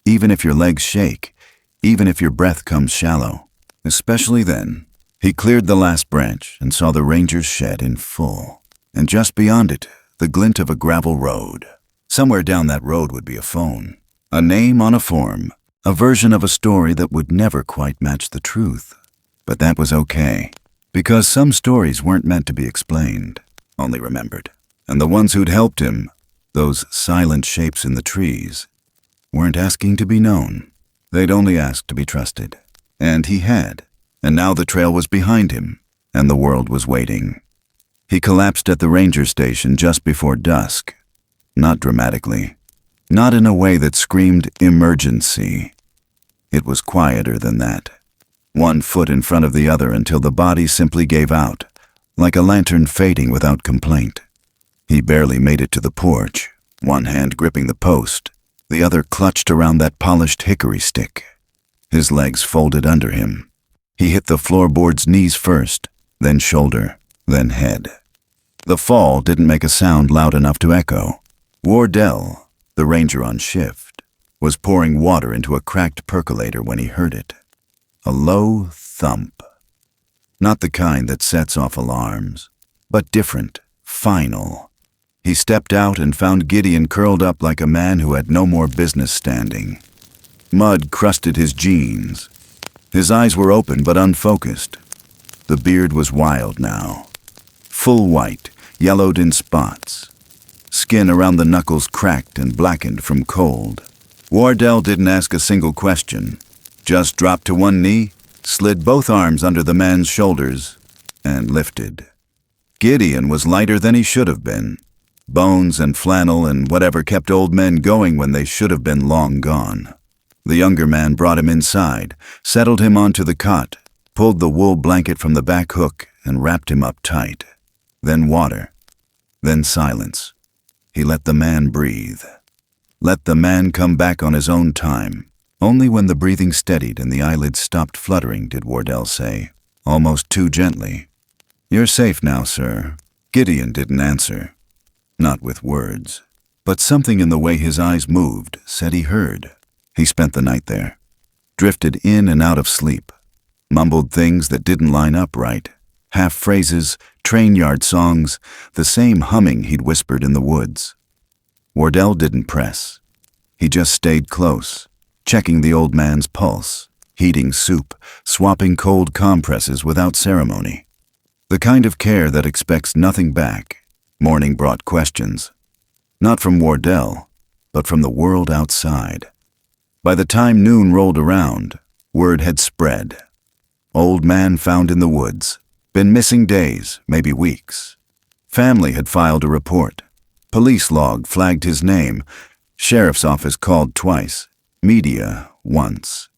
even if your legs shake, even if your breath comes shallow. Especially then. He cleared the last branch and saw the ranger's shed in full. And just beyond it, the glint of a gravel road. Somewhere down that road would be a phone, a name on a form, a version of a story that would never quite match the truth. But that was okay, because some stories weren't meant to be explained, only remembered. And the ones who'd helped him, those silent shapes in the trees, weren't asking to be known. They'd only asked to be trusted. And he had. And now the trail was behind him, and the world was waiting. He collapsed at the ranger station just before dusk. Not dramatically. Not in a way that screamed emergency. It was quieter than that. 1 foot in front of the other until the body simply gave out, like a lantern fading without complaint. He barely made it to the porch, one hand gripping the post, the other clutched around that polished hickory stick. His legs folded under him. He hit the floorboard's knees first, then shoulder, then head. The fall didn't make a sound loud enough to echo. Wardell, the ranger on shift, was pouring water into a cracked percolator when he heard it. A low thump. Not the kind that sets off alarms, but different, final. He stepped out and found Gideon curled up like a man who had no more business standing. Mud crusted his jeans. His eyes were open but unfocused. The beard was wild now. Full white, yellowed in spots. Skin around the knuckles cracked and blackened from cold. Wardell didn't ask a single question. Just dropped to one knee, slid both arms under the man's shoulders, and lifted. Gideon was lighter than he should have been. Bones and flannel and whatever kept old men going when they should have been long gone. The younger man brought him inside, settled him onto the cot, pulled the wool blanket from the back hook, and wrapped him up tight. Then water. Then silence. He let the man breathe. Let the man come back on his own time. Only when the breathing steadied and the eyelids stopped fluttering did Wardell say, almost too gently, "You're safe now, sir." Gideon didn't answer. Not with words. But something in the way his eyes moved said he heard. He spent the night there. Drifted in and out of sleep. Mumbled things that didn't line up right. Half phrases, train yard songs, the same humming he'd whispered in the woods. Wardell didn't press. He just stayed close, checking the old man's pulse, heating soup, swapping cold compresses without ceremony. The kind of care that expects nothing back. Morning brought questions. Not from Wardell, but from the world outside. By the time noon rolled around, word had spread. Old man found in the woods. Been missing days, maybe weeks. Family had filed a report. Police log flagged his name. Sheriff's office called twice. Media once.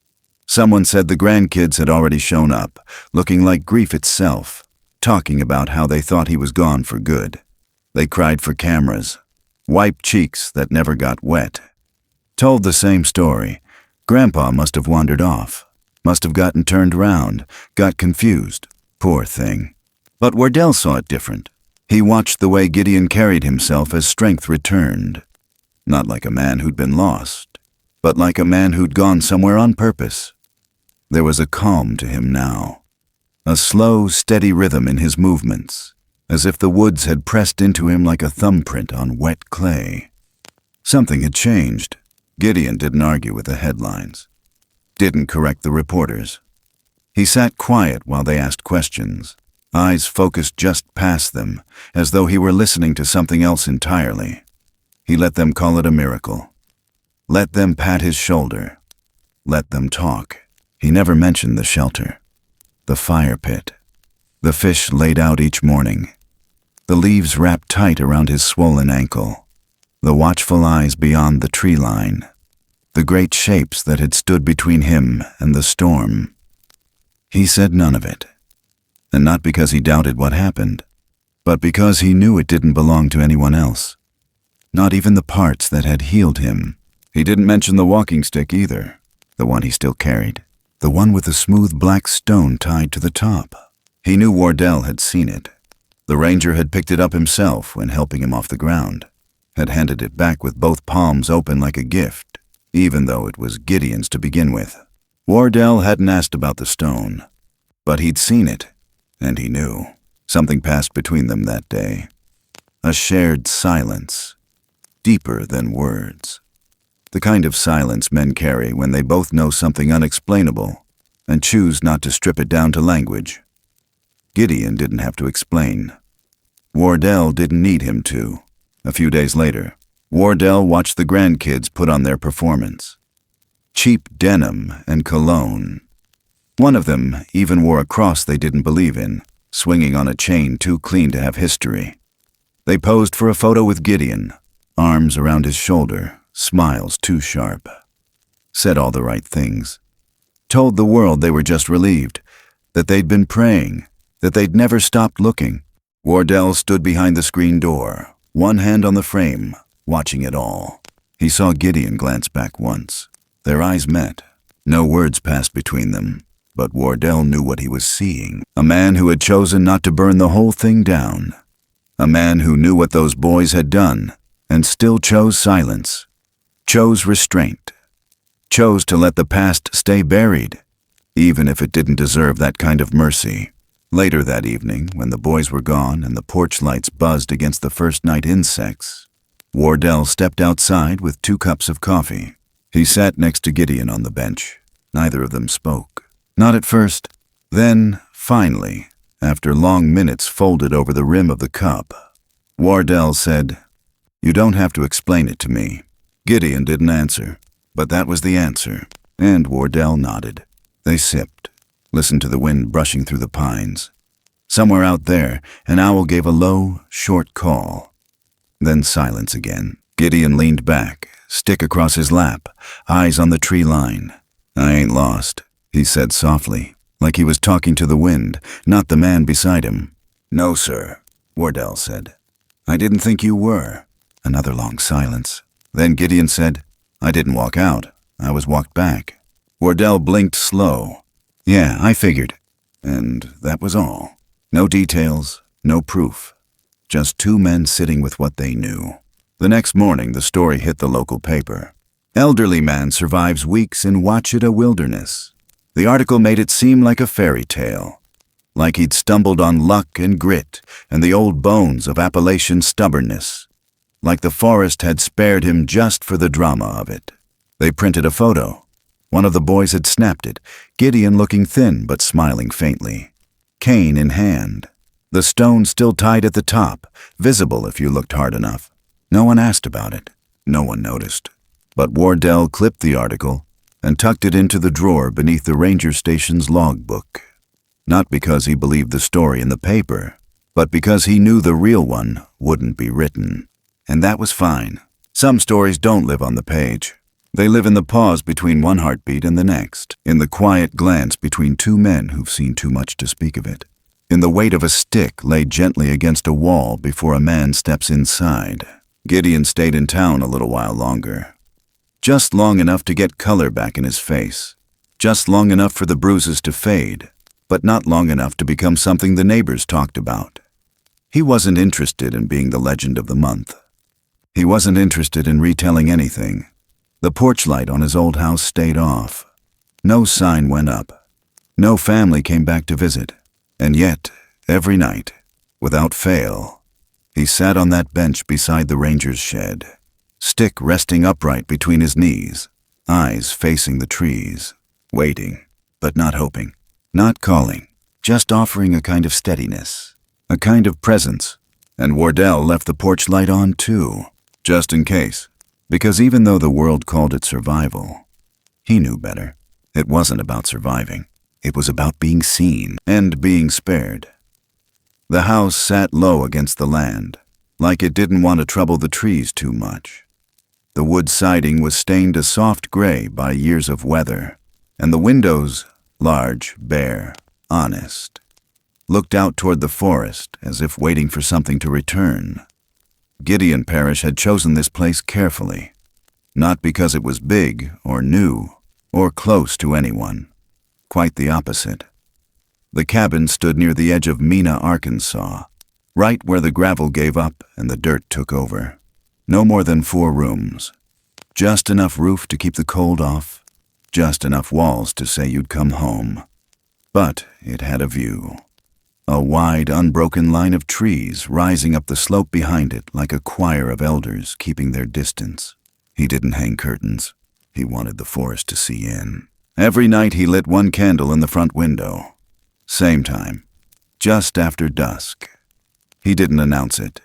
Someone said the grandkids had already shown up, looking like grief itself, talking about how they thought he was gone for good. They cried for cameras. Wiped cheeks that never got wet. Told the same story. Grandpa must have wandered off. Must have gotten turned around. Got confused. Poor thing. But Wardell saw it different. He watched the way Gideon carried himself as strength returned. Not like a man who'd been lost, but like a man who'd gone somewhere on purpose. There was a calm to him now. A slow, steady rhythm in his movements, as if the woods had pressed into him like a thumbprint on wet clay. Something had changed. Gideon didn't argue with the headlines. Didn't correct the reporters. He sat quiet while they asked questions, eyes focused just past them, as though he were listening to something else entirely. He let them call it a miracle. Let them pat his shoulder. Let them talk. He never mentioned the shelter, the fire pit, the fish laid out each morning, the leaves wrapped tight around his swollen ankle, the watchful eyes beyond the tree line, the great shapes that had stood between him and the storm. He said none of it, and not because he doubted what happened, but because he knew it didn't belong to anyone else, not even the parts that had healed him. He didn't mention the walking stick either, the one he still carried, the one with the smooth black stone tied to the top. He knew Wardell had seen it. The ranger had picked it up himself when helping him off the ground, had handed it back with both palms open like a gift, even though it was Gideon's to begin with. Wardell hadn't asked about the stone, but he'd seen it, and he knew. Something passed between them that day. A shared silence, deeper than words. The kind of silence men carry when they both know something unexplainable and choose not to strip it down to language. Gideon didn't have to explain. Wardell didn't need him to. A few days later, Wardell watched the grandkids put on their performance. Cheap denim and cologne. One of them even wore a cross they didn't believe in, swinging on a chain too clean to have history. They posed for a photo with Gideon, arms around his shoulder, smiles too sharp. Said all the right things. Told the world they were just relieved, that they'd been praying, that they'd never stopped looking. Wardell stood behind the screen door, one hand on the frame, watching it all. He saw Gideon glance back once. Their eyes met. No words passed between them, but Wardell knew what he was seeing. A man who had chosen not to burn the whole thing down. A man who knew what those boys had done, and still chose silence. Chose restraint. Chose to let the past stay buried, even if it didn't deserve that kind of mercy. Later that evening, when the boys were gone and the porch lights buzzed against the first night insects, Wardell stepped outside with 2 cups of coffee. He sat next to Gideon on the bench. Neither of them spoke. Not at first. Then, finally, after long minutes folded over the rim of the cup, Wardell said, "You don't have to explain it to me." Gideon didn't answer, but that was the answer, and Wardell nodded. They sipped, listened to the wind brushing through the pines. Somewhere out there, an owl gave a low, short call. Then silence again. Gideon leaned back, stick across his lap, eyes on the tree line. "I ain't lost," he said softly, like he was talking to the wind, not the man beside him. "No, sir," Wardell said. "I didn't think you were." Another long silence. Then Gideon said, "I didn't walk out. I was walked back." Wardell blinked slow. "Yeah, I figured." And that was all. No details, no proof. Just 2 men sitting with what they knew. The next morning, the story hit the local paper. "Elderly man survives weeks in Ouachita wilderness." The article made it seem like a fairy tale, like he'd stumbled on luck and grit and the old bones of Appalachian stubbornness, like the forest had spared him just for the drama of it. They printed a photo. One of the boys had snapped it, Gideon looking thin but smiling faintly, cane in hand, the stone still tied at the top, visible if you looked hard enough. No one asked about it. No one noticed. But Wardell clipped the article and tucked it into the drawer beneath the ranger station's logbook. Not because he believed the story in the paper, but because he knew the real one wouldn't be written. And that was fine. Some stories don't live on the page. They live in the pause between one heartbeat and the next, in the quiet glance between 2 men who've seen too much to speak of it, in the weight of a stick laid gently against a wall before a man steps inside. Gideon stayed in town a little while longer. Just long enough to get color back in his face. Just long enough for the bruises to fade, but not long enough to become something the neighbors talked about. He wasn't interested in being the legend of the month. He wasn't interested in retelling anything. The porch light on his old house stayed off. No sign went up. No family came back to visit. And yet, every night, without fail, he sat on that bench beside the ranger's shed, stick resting upright between his knees, eyes facing the trees, waiting, but not hoping, not calling, just offering a kind of steadiness, a kind of presence. And Wardell left the porch light on too, just in case, because even though the world called it survival, he knew better. It wasn't about surviving. It was about being seen and being spared. The house sat low against the land, like it didn't want to trouble the trees too much. The wood siding was stained a soft gray by years of weather, and the windows, large, bare, honest, looked out toward the forest as if waiting for something to return. Gideon Parrish had chosen this place carefully, not because it was big or new or close to anyone. Quite the opposite. The cabin stood near the edge of Mena, Arkansas, right where the gravel gave up and the dirt took over. No more than 4 rooms. Just enough roof to keep the cold off, just enough walls to say you'd come home. But it had a view. A wide, unbroken line of trees rising up the slope behind it like a choir of elders keeping their distance. He didn't hang curtains. He wanted the forest to see in. Every night he lit 1 candle in the front window. Same time, just after dusk. He didn't announce it,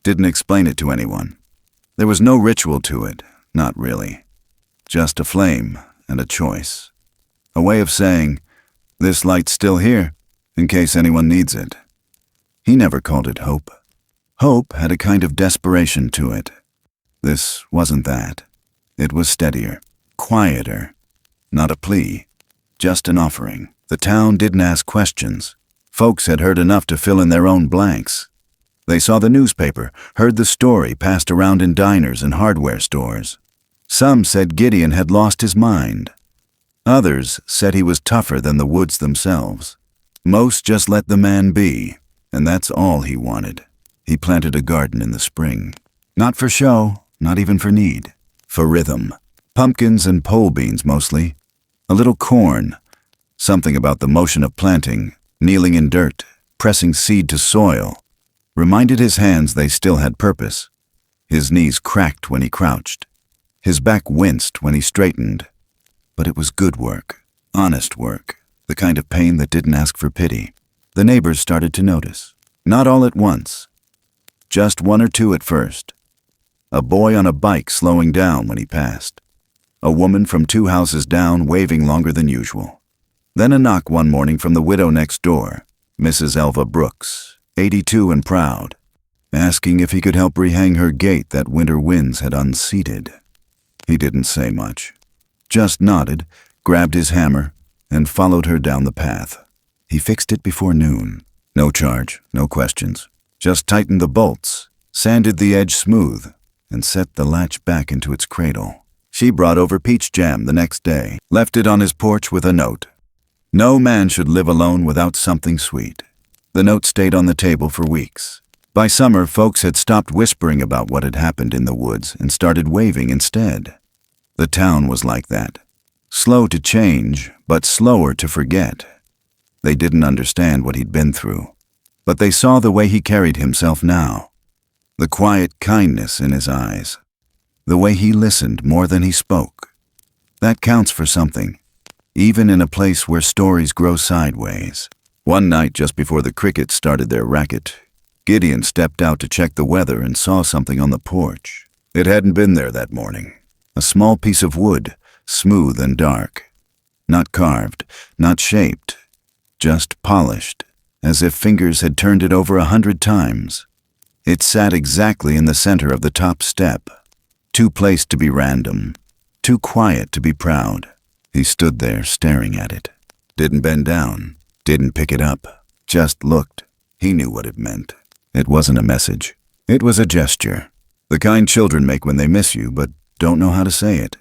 didn't explain it to anyone. There was no ritual to it, not really. Just a flame and a choice. A way of saying, this light's still here, in case anyone needs it. He never called it hope. Hope had a kind of desperation to it. This wasn't that. It was steadier, quieter. Not a plea, just an offering. The town didn't ask questions. Folks had heard enough to fill in their own blanks. They saw the newspaper, heard the story passed around in diners and hardware stores. Some said Gideon had lost his mind. Others said he was tougher than the woods themselves. Most just let the man be, and that's all he wanted. He planted a garden in the spring. Not for show, not even for need. For rhythm. Pumpkins and pole beans mostly. A little corn. Something about the motion of planting kneeling in dirt, pressing seed to soil, reminded his hands they still had purpose. His knees cracked when he crouched. His back winced when he straightened. But it was good work, honest work, the kind of pain that didn't ask for pity. The neighbors started to notice. Not all at once. Just one or two at first. A boy on a bike slowing down when he passed. A woman from 2 houses down waving longer than usual. Then a knock one morning from the widow next door, Mrs. Elva Brooks, 82 and proud, asking if he could help rehang her gate that winter winds had unseated. He didn't say much, just nodded, grabbed his hammer, and followed her down the path. He fixed it before noon. No charge, no questions. Just tightened the bolts, sanded the edge smooth, and set the latch back into its cradle. She brought over peach jam the next day, left it on his porch with a note. No man should live alone without something sweet. The note stayed on the table for weeks. By summer, folks had stopped whispering about what had happened in the woods and started waving instead. The town was like that. Slow to change, but slower to forget. They didn't understand what he'd been through, but they saw the way he carried himself now. The quiet kindness in his eyes. The way he listened more than he spoke. That counts for something, even in a place where stories grow sideways. One night just before the crickets started their racket, Gideon stepped out to check the weather and saw something on the porch. It hadn't been there that morning. A small piece of wood, smooth and dark. Not carved, not shaped, just polished, as if fingers had turned it over 100 times. It sat exactly in the center of the top step, too placed to be random, too quiet to be proud. He stood there staring at it. Didn't bend down, didn't pick it up, just looked. He knew what it meant. It wasn't a message. It was a gesture. The kind children make when they miss you, but don't know how to say it.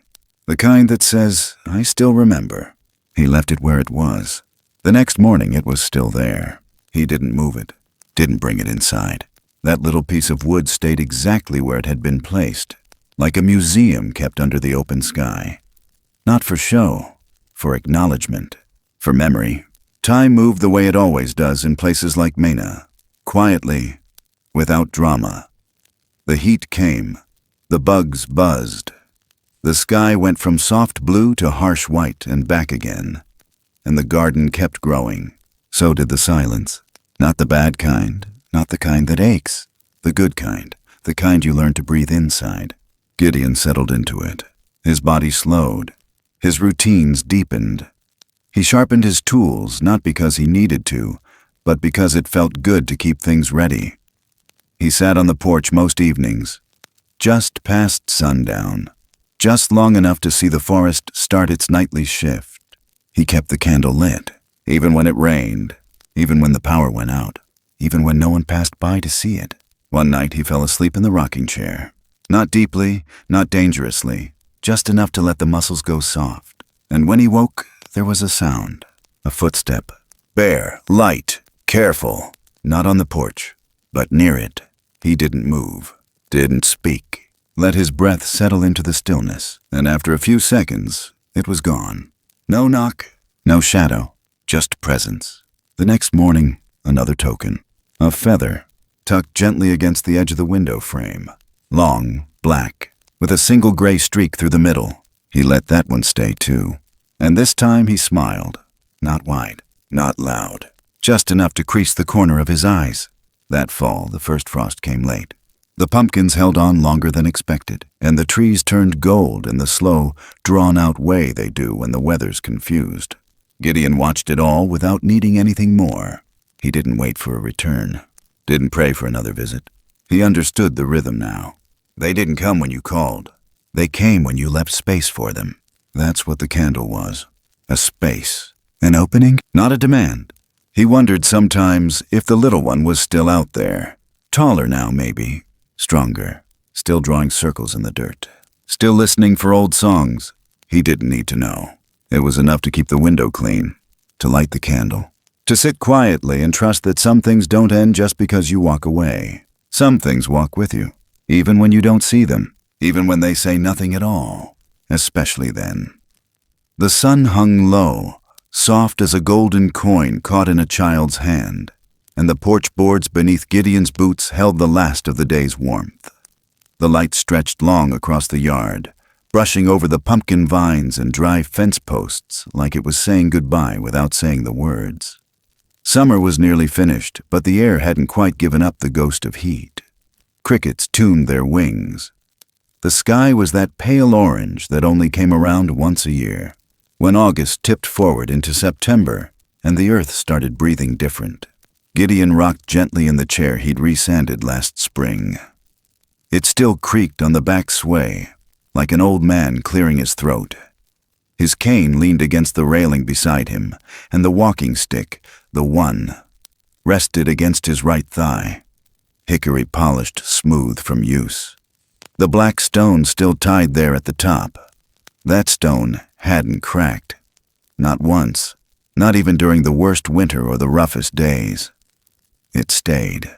The kind that says, I still remember. He left it where it was. The next morning it was still there. He didn't move it, didn't bring it inside. That little piece of wood stayed exactly where it had been placed, like a museum kept under the open sky. Not for show, for acknowledgement, for memory. Time moved the way it always does in places like Mena, quietly, without drama. The heat came, the bugs buzzed. The sky went from soft blue to harsh white and back again, and the garden kept growing. So did the silence. Not the bad kind, not the kind that aches, the good kind, the kind you learn to breathe inside. Gideon settled into it. His body slowed. His routines deepened. He sharpened his tools not because he needed to, but because it felt good to keep things ready. He sat on the porch most evenings, just past sundown, just long enough to see the forest start its nightly shift. He kept the candle lit, even when it rained, even when the power went out, even when no one passed by to see it. One night he fell asleep in the rocking chair. Not deeply, not dangerously, just enough to let the muscles go soft. And when he woke, there was a sound, a footstep. Bare, light, careful, not on the porch, but near it. He didn't move, didn't speak. Let his breath settle into the stillness, and after a few seconds, it was gone. No knock, no shadow, just presence. The next morning, another token. A feather, tucked gently against the edge of the window frame. Long, black, with a single gray streak through the middle. He let that one stay too. And this time he smiled. Not wide, not loud. Just enough to crease the corner of his eyes. That fall, the first frost came late. The pumpkins held on longer than expected, and the trees turned gold in the slow, drawn-out way they do when the weather's confused. Gideon watched it all without needing anything more. He didn't wait for a return. Didn't pray for another visit. He understood the rhythm now. They didn't come when you called. They came when you left space for them. That's what the candle was. A space. An opening? Not a demand. He wondered sometimes if the little one was still out there. Taller now, maybe. Stronger. Still drawing circles in the dirt. Still listening for old songs. He didn't need to know. It was enough to keep the window clean. To light the candle. To sit quietly and trust that some things don't end just because you walk away. Some things walk with you. Even when you don't see them. Even when they say nothing at all. Especially then. The sun hung low, soft as a golden coin caught in a child's hand, and the porch boards beneath Gideon's boots held the last of the day's warmth. The light stretched long across the yard, brushing over the pumpkin vines and dry fence posts like it was saying goodbye without saying the words. Summer was nearly finished, but the air hadn't quite given up the ghost of heat. Crickets tuned their wings. The sky was that pale orange that only came around once a year, when August tipped forward into September and the earth started breathing different. Gideon rocked gently in the chair he'd resanded last spring. It still creaked on the back sway, like an old man clearing his throat. His cane leaned against the railing beside him, and the walking stick, the one, rested against his right thigh, hickory polished smooth from use. The black stone still tied there at the top. That stone hadn't cracked. Not once, not even during the worst winter or the roughest days. It stayed,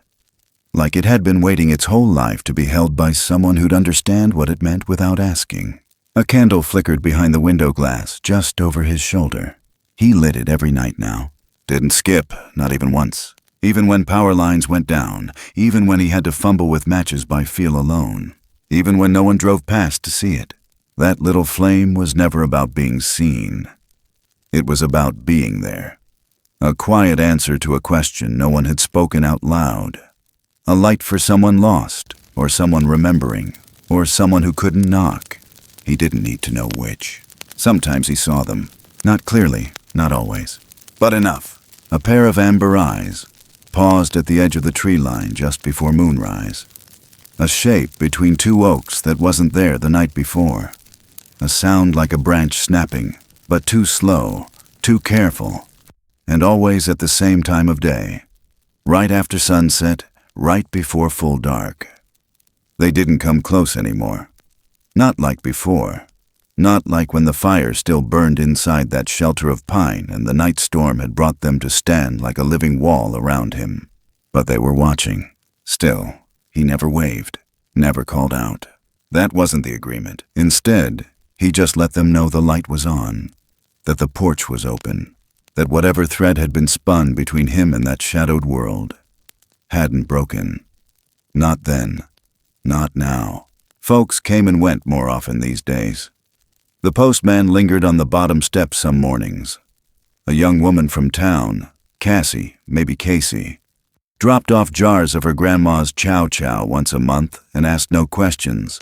like it had been waiting its whole life to be held by someone who'd understand what it meant without asking. A candle flickered behind the window glass just over his shoulder. He lit it every night now. Didn't skip, not even once. Even when power lines went down, even when he had to fumble with matches by feel alone, even when no one drove past to see it. That little flame was never about being seen. It was about being there. A quiet answer to a question no one had spoken out loud. A light for someone lost, or someone remembering, or someone who couldn't knock. He didn't need to know which. Sometimes he saw them. Not clearly, not always. But enough. A pair of amber eyes paused at the edge of the tree line just before moonrise. A shape between two oaks that wasn't there the night before. A sound like a branch snapping, but too slow, too careful, and always at the same time of day. Right after sunset, right before full dark. They didn't come close anymore. Not like before. Not like when the fire still burned inside that shelter of pine and the night storm had brought them to stand like a living wall around him. But they were watching. Still, he never waved, never called out. That wasn't the agreement. Instead, he just let them know the light was on, that the porch was open, that whatever thread had been spun between him and that shadowed world hadn't broken. Not then. Not now. Folks came and went more often these days. The postman lingered on the bottom step some mornings. A young woman from town, Cassie, maybe Casey, dropped off jars of her grandma's chow-chow once a month and asked no questions.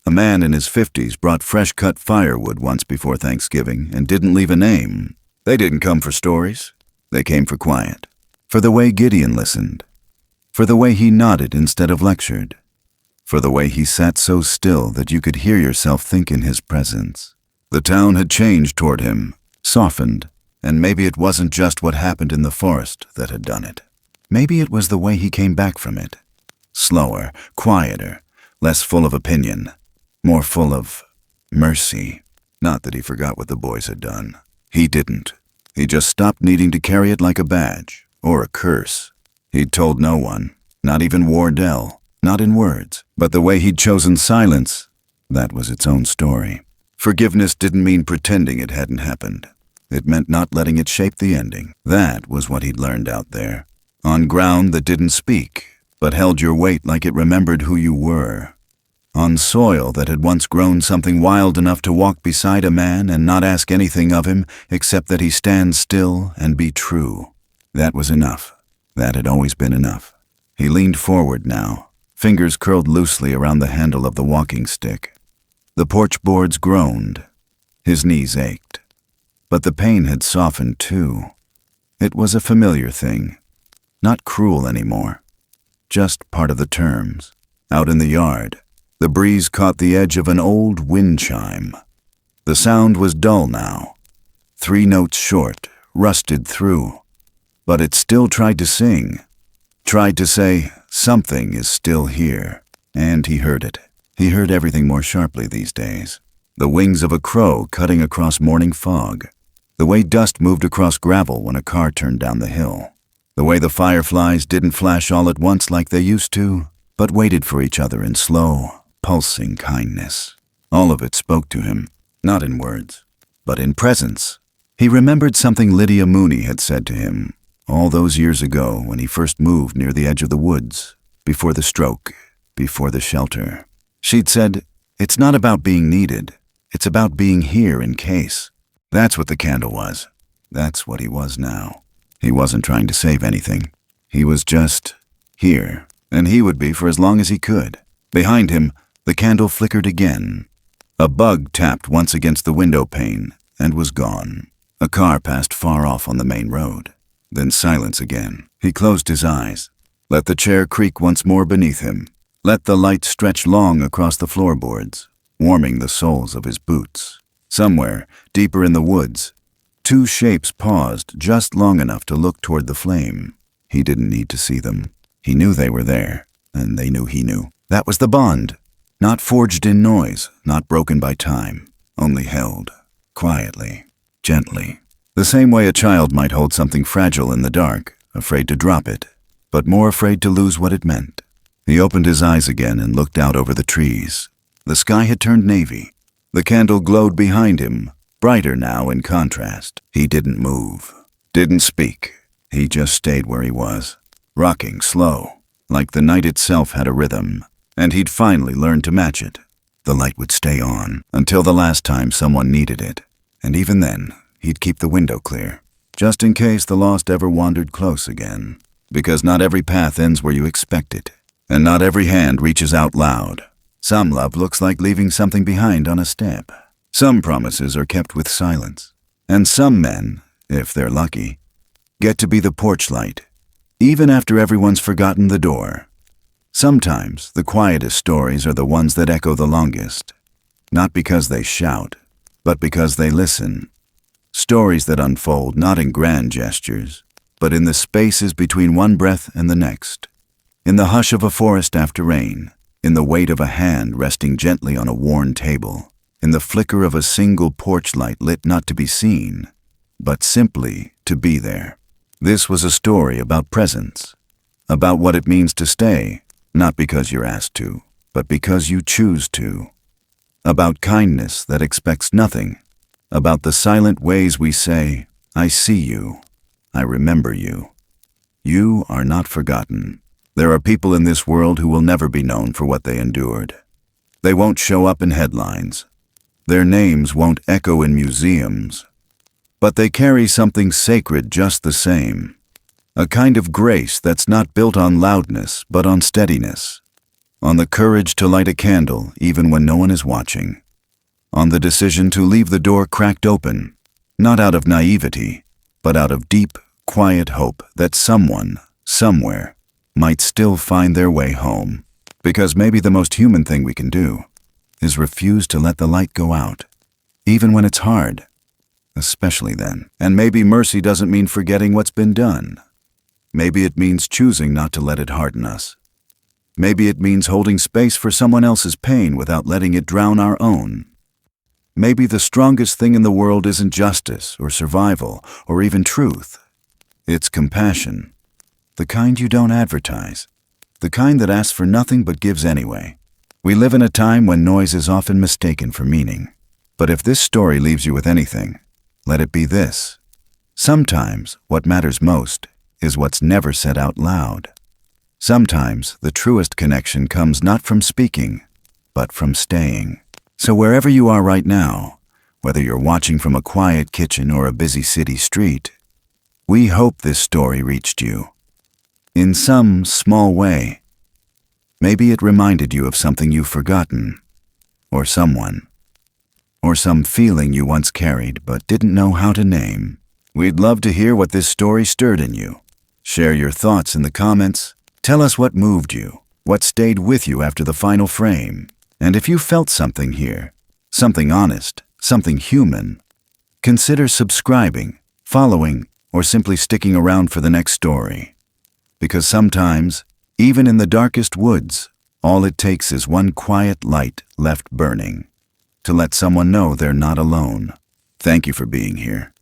A man in his 50s brought fresh-cut firewood once before Thanksgiving and didn't leave a name. They didn't come for stories. They came for quiet. For the way Gideon listened. For the way he nodded instead of lectured. For the way he sat so still that you could hear yourself think in his presence. The town had changed toward him, softened, and maybe it wasn't just what happened in the forest that had done it. Maybe it was the way he came back from it. Slower, quieter, less full of opinion, more full of mercy. Not that he forgot what the boys had done. He didn't. He just stopped needing to carry it like a badge, or a curse. He'd told no one, not even Wardell. Not in words, but the way he'd chosen silence, that was its own story. Forgiveness didn't mean pretending it hadn't happened. It meant not letting it shape the ending. That was what he'd learned out there. On ground that didn't speak, but held your weight like it remembered who you were. On soil that had once grown something wild enough to walk beside a man and not ask anything of him except that he stand still and be true. That was enough. That had always been enough. He leaned forward now. Fingers curled loosely around the handle of the walking stick. The porch boards groaned. His knees ached. But the pain had softened too. It was a familiar thing. Not cruel anymore. Just part of the terms. Out in the yard, the breeze caught the edge of an old wind chime. The sound was dull now. 3 notes short, rusted through. But it still tried to sing. Tried to say, something is still here. And he heard it. He heard everything more sharply these days. The wings of a crow cutting across morning fog. The way dust moved across gravel when a car turned down the hill. The way the fireflies didn't flash all at once like they used to, but waited for each other in slow, pulsing kindness. All of it spoke to him, not in words, but in presence. He remembered something Lydia Mooney had said to him all those years ago when he first moved near the edge of the woods, before the stroke, before the shelter. She'd said, "It's not about being needed. It's about being here in case." That's what the candle was. That's what he was now. He wasn't trying to save anything. He was just here, and he would be for as long as he could. Behind him, the candle flickered again. A bug tapped once against the window pane and was gone. A car passed far off on the main road. Then silence again. He closed his eyes. Let the chair creak once more beneath him. Let the light stretch long across the floorboards, warming the soles of his boots. Somewhere, deeper in the woods, two shapes paused just long enough to look toward the flame. He didn't need to see them. He knew they were there, and they knew he knew. That was the bond. Not forged in noise, not broken by time, only held, quietly, gently. The same way a child might hold something fragile in the dark, afraid to drop it, but more afraid to lose what it meant. He opened his eyes again and looked out over the trees. The sky had turned navy. The candle glowed behind him, brighter now in contrast. He didn't move, didn't speak. He just stayed where he was, rocking slow, like the night itself had a rhythm, and he'd finally learned to match it. The light would stay on until the last time someone needed it, and even then, he'd keep the window clear, just in case the lost ever wandered close again. Because not every path ends where you expect it, and not every hand reaches out loud. Some love looks like leaving something behind on a step. Some promises are kept with silence, and some men, if they're lucky, get to be the porch light, even after everyone's forgotten the door. Sometimes the quietest stories are the ones that echo the longest, not because they shout, but because they listen. Stories that unfold not in grand gestures, but in the spaces between one breath and the next, in the hush of a forest after rain, in the weight of a hand resting gently on a worn table, in the flicker of a single porch light lit not to be seen, but simply to be there. This was a story about presence, about what it means to stay, not because you're asked to, but because you choose to. About kindness that expects nothing, about the silent ways we say, "I see you, I remember you. You are not forgotten." There are people in this world who will never be known for what they endured. They won't show up in headlines. Their names won't echo in museums. But they carry something sacred just the same. A kind of grace that's not built on loudness, but on steadiness. On the courage to light a candle even when no one is watching. On the decision to leave the door cracked open, not out of naivety, but out of deep, quiet hope that someone, somewhere, might still find their way home. Because maybe the most human thing we can do is refuse to let the light go out, even when it's hard, especially then. And maybe mercy doesn't mean forgetting what's been done. Maybe it means choosing not to let it harden us. Maybe it means holding space for someone else's pain without letting it drown our own. Maybe the strongest thing in the world isn't justice or survival or even truth. It's compassion. The kind you don't advertise. The kind that asks for nothing but gives anyway. We live in a time when noise is often mistaken for meaning. But if this story leaves you with anything, let it be this. Sometimes what matters most is what's never said out loud. Sometimes the truest connection comes not from speaking, but from staying. So wherever you are right now, whether you're watching from a quiet kitchen or a busy city street, we hope this story reached you. In some small way. Maybe it reminded you of something you've forgotten, or someone, or some feeling you once carried but didn't know how to name. We'd love to hear what this story stirred in you. Share your thoughts in the comments. Tell us what moved you, what stayed with you after the final frame. And if you felt something here, something honest, something human, consider subscribing, following, or simply sticking around for the next story. Because sometimes, even in the darkest woods, all it takes is one quiet light left burning to let someone know they're not alone. Thank you for being here.